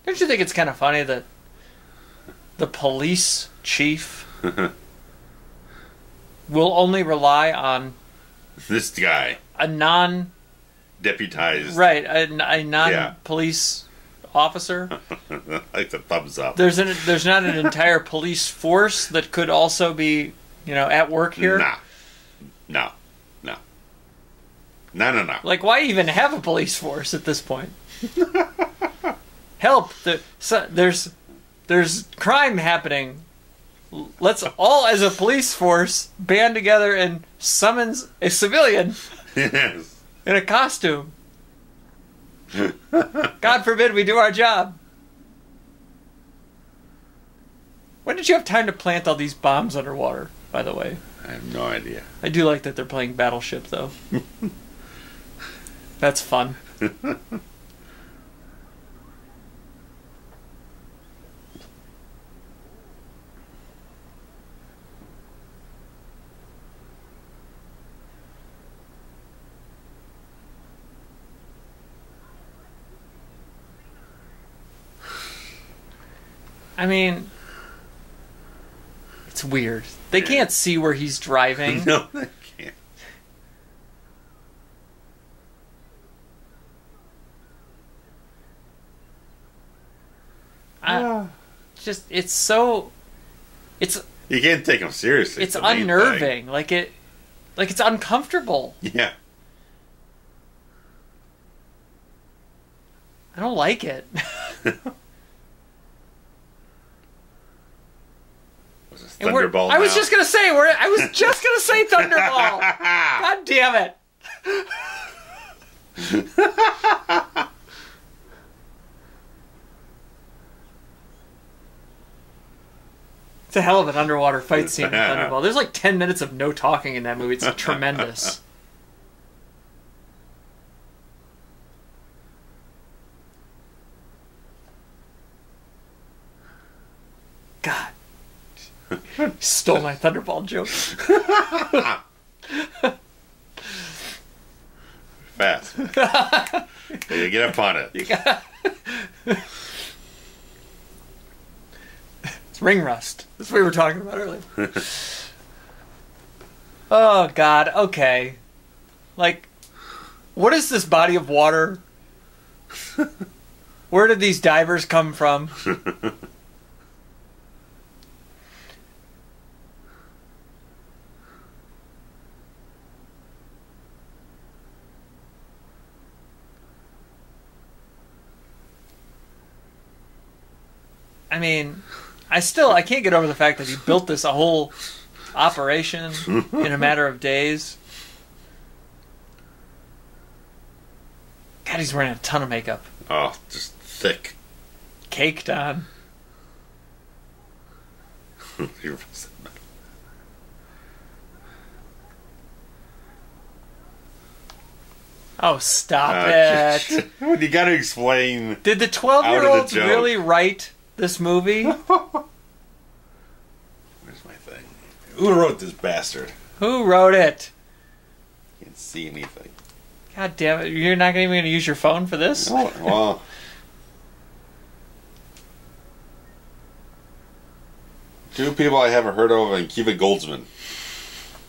Don't you think it's kind of funny that the police chief will only rely on this guy, a deputized, right, a non-police officer? Like the thumbs up. There's not an entire police force that could also be, at work here? No. Like, why even have a police force at this point? Help! There's crime happening. Let's all, as a police force, band together and summons a civilian in a costume. God forbid we do our job. When did you have time to plant all these bombs underwater, by the way? I have no idea. I do like that they're playing Battleship, though. That's fun. I mean, it's weird. They can't see where he's driving. No, they can't. It's so... You can't take him seriously. It's unnerving. Like it's uncomfortable. Yeah. I don't like it. Thunderball. I was just gonna say Thunderball. God damn it! It's a hell of an underwater fight scene in Thunderball. There's like 10 minutes of no talking in that movie. It's tremendous. God. Stole my Thunderball joke. Fast. You get up on it. It's ring rust. That's what we were talking about earlier. Oh, God. Okay. Like, what is this body of water? Where did these divers come from? I mean, I can't get over the fact that he built this a whole operation in a matter of days. God, he's wearing a ton of makeup. Oh, just thick. Caked on. Oh, stop it. You gotta explain. Did the 12-year-olds really write this movie? Where's my thing? Who wrote this bastard? Who wrote it? Can't see anything. God damn it. You're not even going to use your phone for this? Oh, well. Two people I haven't heard of, and Kiva Goldsman.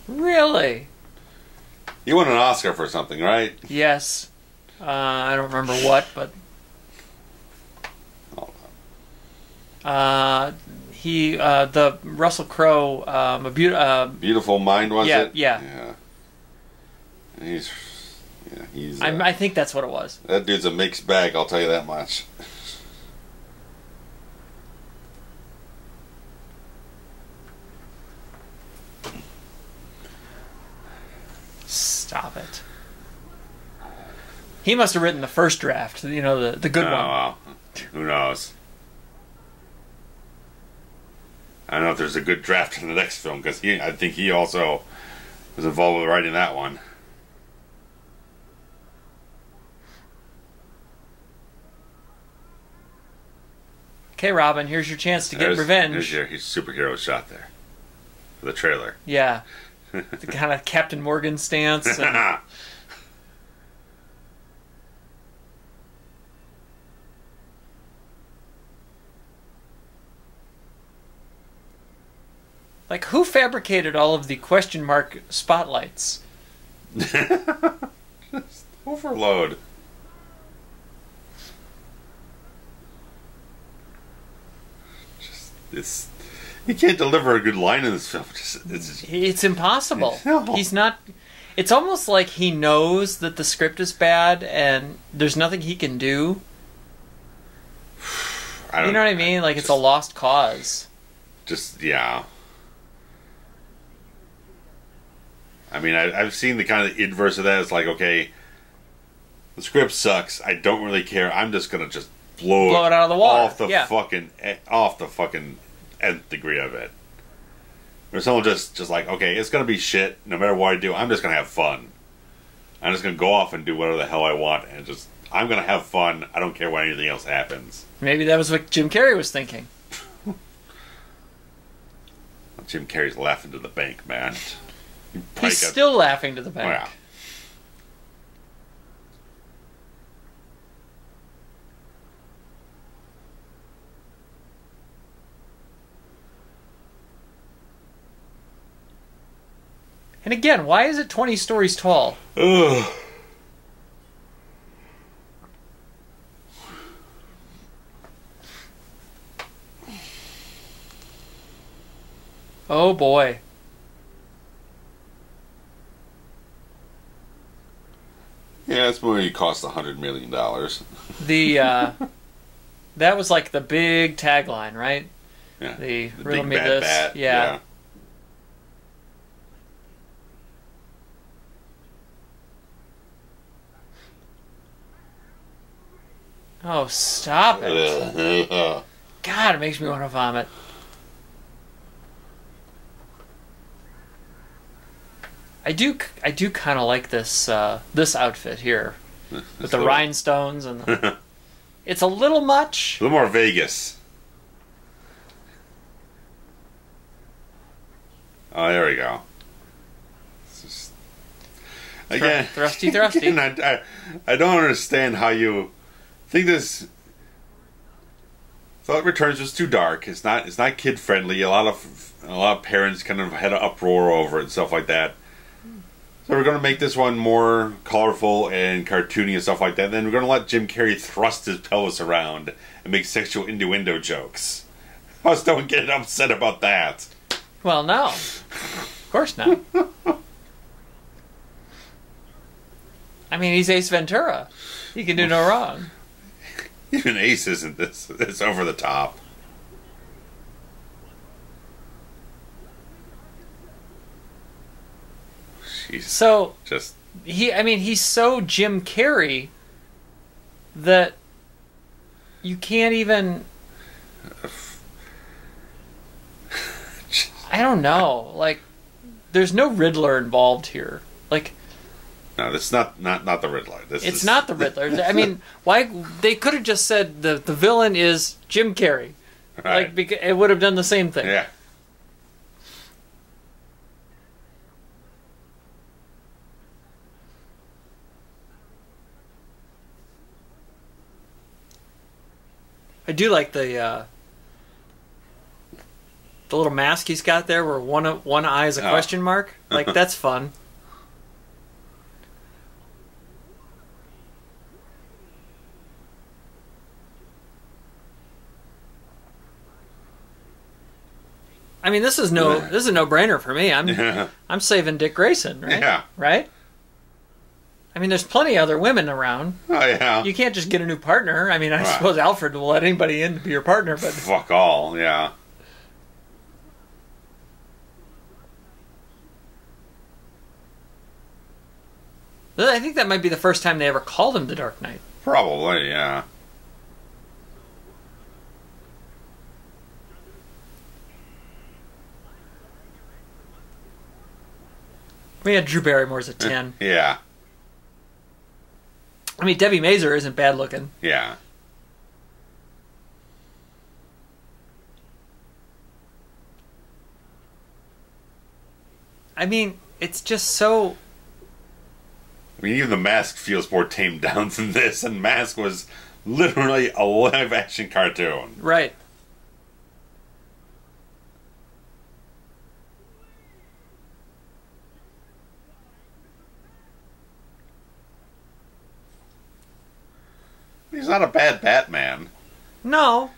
Really? He won an Oscar for something, right? Yes. I don't remember what, but... the Russell Crowe, Beautiful Mind, was it? Yeah. He's... I think that's what it was. That dude's a mixed bag, I'll tell you that much. Stop it. He must have written the first draft, the good one. Well, who knows? I don't know if there's a good draft in the next film, because I think he also was involved with writing that one. Okay, Robin, here's your chance to get revenge. There's your superhero shot there. For the trailer. Yeah. The kind of Captain Morgan stance. And... like, who fabricated all of the question mark spotlights? Just overload. You can't deliver a good line in this film. It's impossible. No. He's not. It's almost like he knows that the script is bad and there's nothing he can do. You know what I mean? Like, it's a lost cause. Yeah. I mean, I've seen the kind of inverse of that. It's like, okay, the script sucks. I don't really care. I'm just gonna just blow it out of the water. Off the fucking nth degree of it. Or someone just like, okay, it's gonna be shit. No matter what I do, I'm just gonna have fun. I'm just gonna go off and do whatever the hell I want, and I'm gonna have fun. I don't care what anything else happens. Maybe that was what Jim Carrey was thinking. Jim Carrey's laughing to the bank, man. He's still laughing to the bank. Oh, yeah. And again, why is it 20 stories tall? Ugh. Oh boy. Yeah, this movie cost $100 million. That was like the big tagline, right? Yeah. The Riddle Me This. Bat. Yeah. Oh, stop it. God, it makes me want to vomit. I do kind of like this this outfit here with the rhinestones and the, it's a little much. A little more Vegas. Oh, there we go. Again, thrusty. Again, I don't understand how you think this. Thought Returns was too dark. It's not kid friendly. A lot of parents kind of had an uproar over it and stuff like that. So we're going to make this one more colorful and cartoony and stuff like that. Then we're going to let Jim Carrey thrust his pelvis around and make sexual innuendo jokes. I just don't get upset about that. Well, no. Of course not. I mean, he's Ace Ventura. He can do no wrong. Even Ace isn't this. It's over the top. So he's so Jim Carrey that you can't even. I don't know. Like, there's no Riddler involved here. Like, no, this is not the Riddler. It's not the Riddler. I mean, why they could have just said the villain is Jim Carrey. Right. Like, it would have done the same thing. Yeah. I do like the little mask he's got there, where one eye is a question mark. Like, that's fun. I mean, this is a no-brainer for me. I'm saving Dick Grayson, right? Yeah. Right? I mean, there's plenty of other women around. Oh, yeah. You can't just get a new partner. I mean, I suppose Alfred will let anybody in to be your partner, but... Fuck all, yeah. I think that might be the first time they ever called him the Dark Knight. Probably, yeah. We had Drew Barrymore's a 10. Yeah. I mean, Debbie Mazur isn't bad looking. Yeah. I mean, it's just so... I mean, even the Mask feels more tamed down than this, and Mask was literally a live-action cartoon. Right. He's not a bad Batman. No.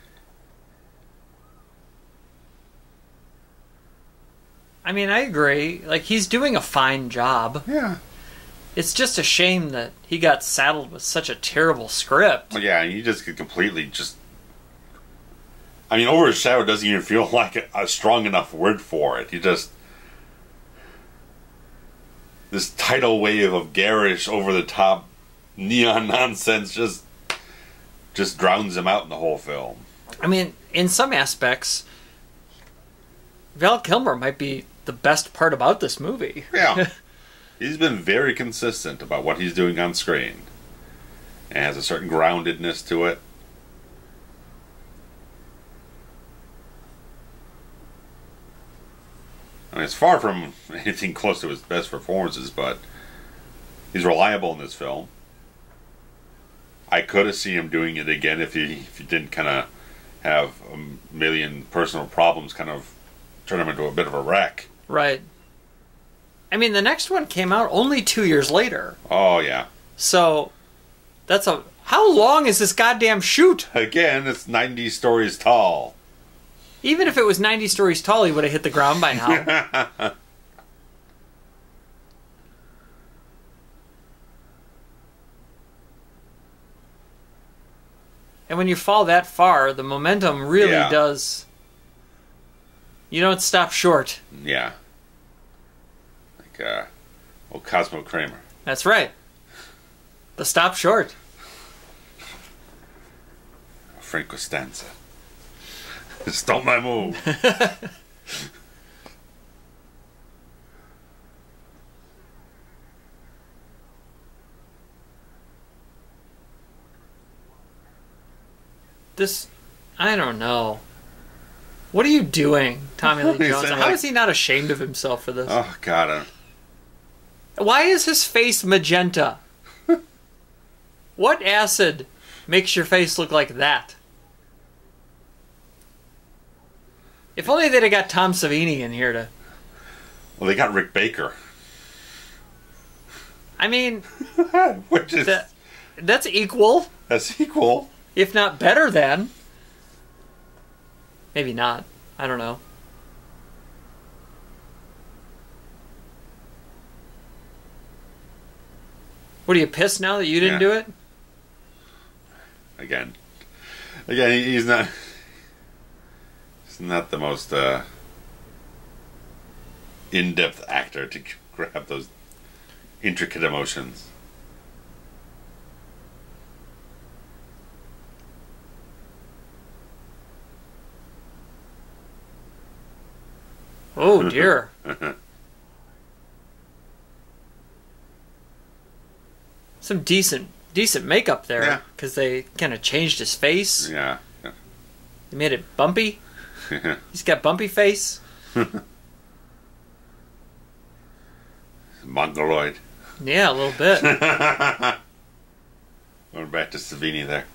I mean, I agree. Like, he's doing a fine job. Yeah. It's just a shame that he got saddled with such a terrible script. Well, yeah, you just could completely just... I mean, overshadowed doesn't even feel like a strong enough word for it. You just... This tidal wave of garish, over-the-top neon nonsense just drowns him out in the whole film. I mean, in some aspects, Val Kilmer might be the best part about this movie. Yeah. He's been very consistent about what he's doing on screen. And has a certain groundedness to it. I mean, it's far from anything close to his best performances, but he's reliable in this film. I could have seen him doing it again if he didn't kind of have a million personal problems kind of turn him into a bit of a wreck. Right. I mean, the next one came out only 2 years later. Oh, yeah. So, that's a... How long is this goddamn shoot? Again, it's 90 stories tall. Even if it was 90 stories tall, he would have hit the ground by now. And when you fall that far, the momentum really does... You don't stop short. Yeah. Like, old Cosmo Kramer. That's right. The stop short. Frank Costanza. Stole my move. This... I don't know. What are you doing, Tommy Lee Jones? How is he not ashamed of himself for this? Oh, God. Why is his face magenta? What acid makes your face look like that? If only they'd have got Tom Savini in here to... Well, they got Rick Baker. I mean... Which is... That's equal. That's equal. If not better than. Maybe not. I don't know. What, are you pissed now that you didn't do it? Again, he's not... He's not the most in-depth actor to grab those intricate emotions. Oh, dear. some decent makeup there, because they kind of changed his face. Yeah. They made it bumpy. He's got bumpy face. Mongoloid. Yeah, a little bit. Going back to Savini there.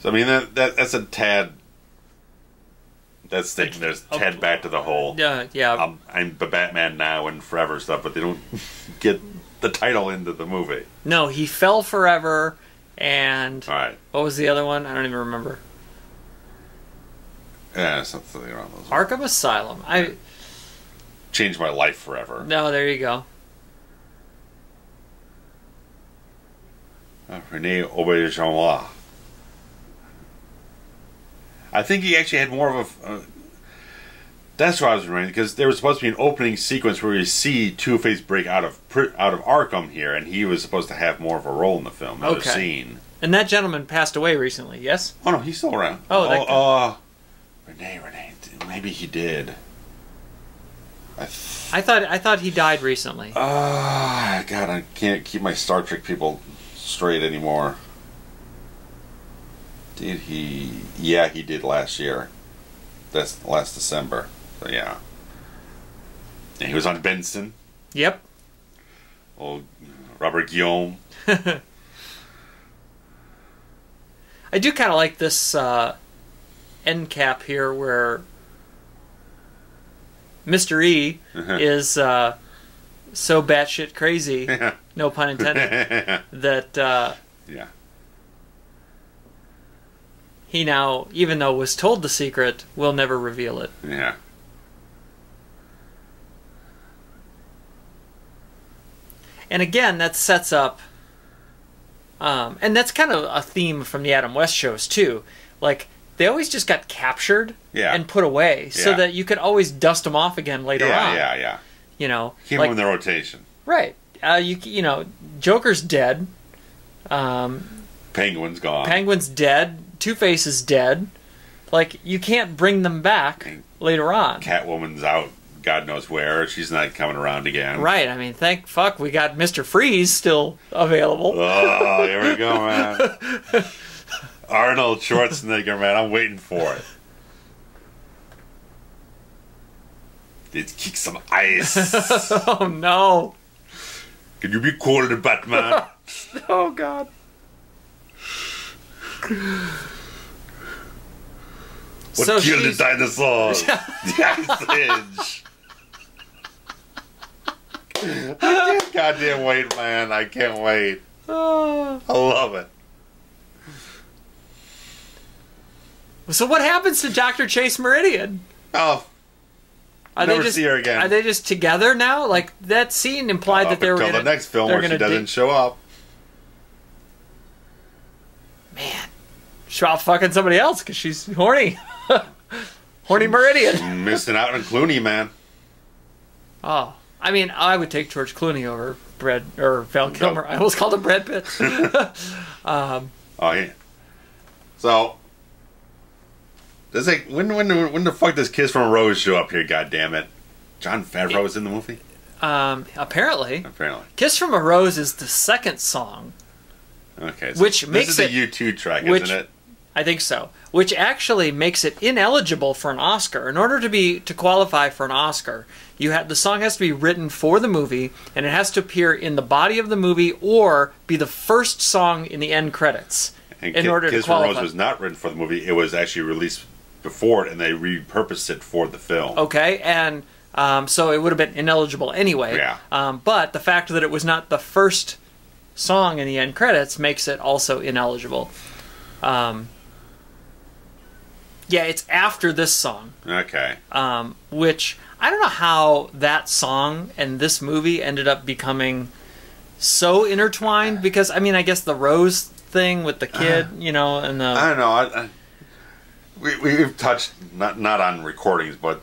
So I mean that's a tad. That's taking there's tad back to the whole. Yeah. I'm the Batman now and forever stuff, but they don't get the title into the movie. No, he fell forever, and all right. What was the other one? I don't even remember. Yeah, something around those. Arkham Asylum. I changed my life forever. No, there you go. Rene Auberjonois. I think he actually had more of a. That's what I was remembering, because there was supposed to be an opening sequence where you see Two-Face break out of Arkham here, and he was supposed to have more of a role in the film. Another scene. And that gentleman passed away recently. Yes. Oh no, he's still around. Rene. Maybe he did. I thought he died recently. God, I can't keep my Star Trek people straight anymore. Did he? Yeah, he did last year. That's last December. So yeah. And he was on Benson. Yep. Old Robert Guillaume. I do kind of like this end cap here where Mr. E is so batshit crazy, no pun intended, that he now, even though was told the secret, will never reveal it. Yeah. And again, that sets up, and that's kind of a theme from the Adam West shows too. Like, they always just got captured and put away, so that you could always dust them off again later on. Yeah. You know, keep them in the rotation. Right. You know, Joker's dead. Penguin's gone. Penguin's dead. Two-Face is dead. Like, you can't bring them back later on. Catwoman's out, God knows where. She's not coming around again. Right. I mean, thank fuck we got Mr. Freeze still available. Oh, here we go, man. Arnold Schwarzenegger, man. I'm waiting for it. Let's kick some ice. Oh, no. Can you be cold, Batman? Oh, God. What killed the dinosaurs? The Ice Age. I can't goddamn wait, man. I can't wait. I love it. So what happens to Dr. Chase Meridian? Oh, never see her again. Are they just together now? Like, that scene implied that they were until the next film where she doesn't show up. Man, she's out fucking somebody else because she's horny. Horny Meridian. She's missing out on Clooney, man. Oh, I mean, I would take George Clooney over Val Kilmer. I almost called him Brad Pitt. Oh yeah. So, does when the fuck does Kiss from a Rose show up here? God damn it, Jon Favreau's in the movie. Apparently. Kiss from a Rose is the second song. Okay. So which makes it a U2 track, isn't it? I think so. Which actually makes it ineligible for an Oscar. In order to qualify for an Oscar, the song has to be written for the movie, and it has to appear in the body of the movie or be the first song in the end credits. And in order to qualify. Kiss from a Rose was not written for the movie. It was actually released before it, and they repurposed it for the film. Okay, and so it would have been ineligible anyway. Yeah. But the fact that it was not the first song in the end credits makes it also ineligible. Yeah, it's after this song. Okay. Which, I don't know how that song and this movie ended up becoming so intertwined, because, I mean, I guess the Rose thing with the kid, you know, and the... I don't know. We've touched, not on recordings, but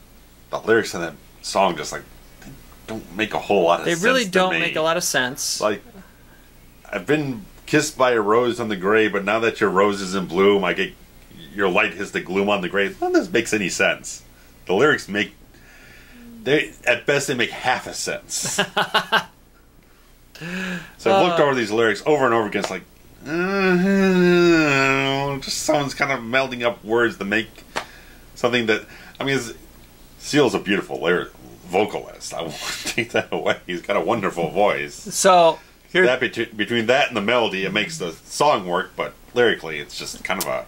the lyrics in that song just, like, they don't make a whole lot of sense. They really don't make a lot of sense. Like, I've been kissed by a rose on the grave, but now that your rose is in bloom, I get your light hits the gloom on the grave. None of this makes any sense. The lyrics make at best, they make half a sense. So I've looked over these lyrics over and over again. It's like, just someone's kind of melding up words to make something that, I mean, Seal's a beautiful vocalist. I won't take that away. He's got a wonderful voice. So that between that and the melody, it makes the song work. But lyrically, it's just kind of a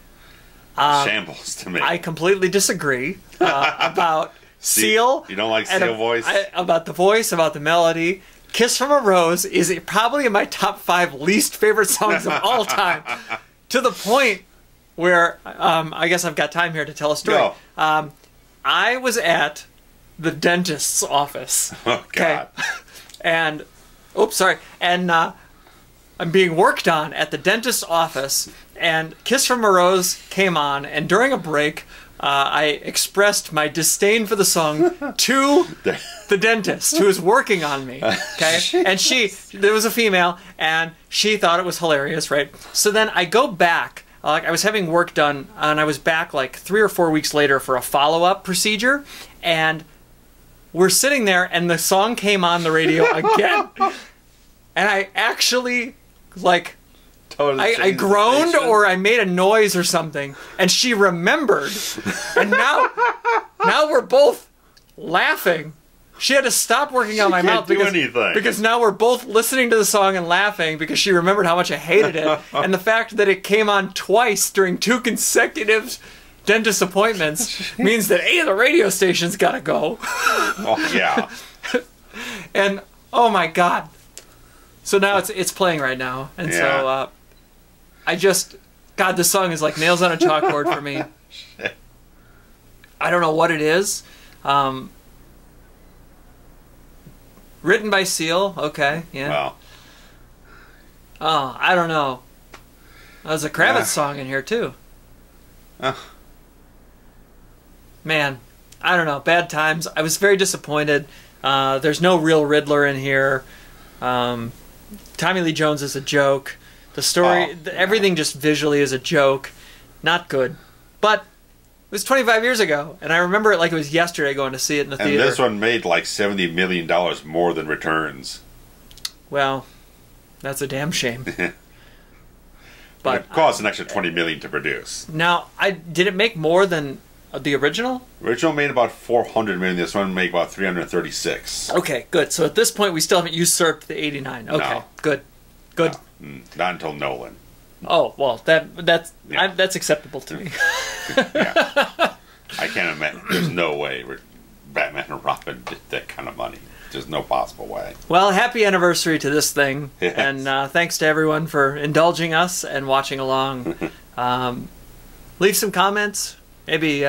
shambles to me. I completely disagree about Seal. You don't like Seal voice? About the voice, about the melody. Kiss from a Rose is probably in my top 5 least favorite songs of all time. To the point where, I guess I've got time here to tell a story. No. I was at the dentist's office. Oh, God. And, oops, sorry. And I'm being worked on at the dentist's office, and Kiss from a Rose came on, and during a break, I expressed my disdain for the song to the dentist who was working on me. Okay, and there was a female, and she thought it was hilarious, right? So then I go back. I was having work done, and I was back like 3 or 4 weeks later for a follow-up procedure, and we're sitting there, and the song came on the radio again, and I actually I groaned or I made a noise or something, and she remembered, and now we're both laughing. She had to stop working on my mouth because now we're both listening to the song and laughing because she remembered how much I hated it, and the fact that it came on twice during 2 consecutive dentist appointments means that the radio station's got to go. Oh yeah. And oh my God. So now it's playing right now, and so God, this song is like nails on a chalkboard for me. Shit. I don't know what it is. Written by Seal, okay, yeah. Wow. Oh, I don't know. There's a Kravitz song in here too. Man, I don't know. Bad times. I was very disappointed. There's no real Riddler in here. Tommy Lee Jones is a joke. The story, everything just visually is a joke. Not good. But it was 25 years ago, and I remember it like it was yesterday going to see it in the theater. And this one made like $70 million more than Returns. Well, that's a damn shame. But it cost an extra $20 million to produce. Now, did it make more than the original? Original made about $400 million. This one made about $336. Okay, good. So at this point, we still haven't usurped the 89. Okay, no. Good. No, not until Nolan. Oh well, that's acceptable to me. Yeah. I can't imagine. There's no way Batman and Robin did that kind of money. There's no possible way. Well, happy anniversary to this thing, yes. And thanks to everyone for indulging us and watching along. Leave some comments. Maybe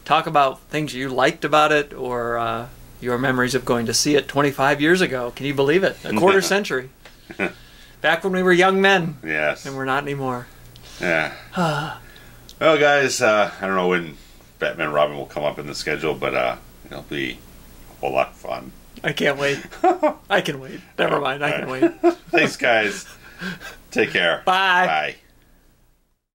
talk about things you liked about it, or your memories of going to see it 25 years ago. Can you believe it? A quarter century. Back when we were young men. Yes. And we're not anymore. Yeah. Well, guys, I don't know when Batman and Robin will come up in the schedule, but it'll be a whole lot of fun. I can't wait. I can wait. Never mind. I can wait. Thanks, guys. Take care. Bye. Bye.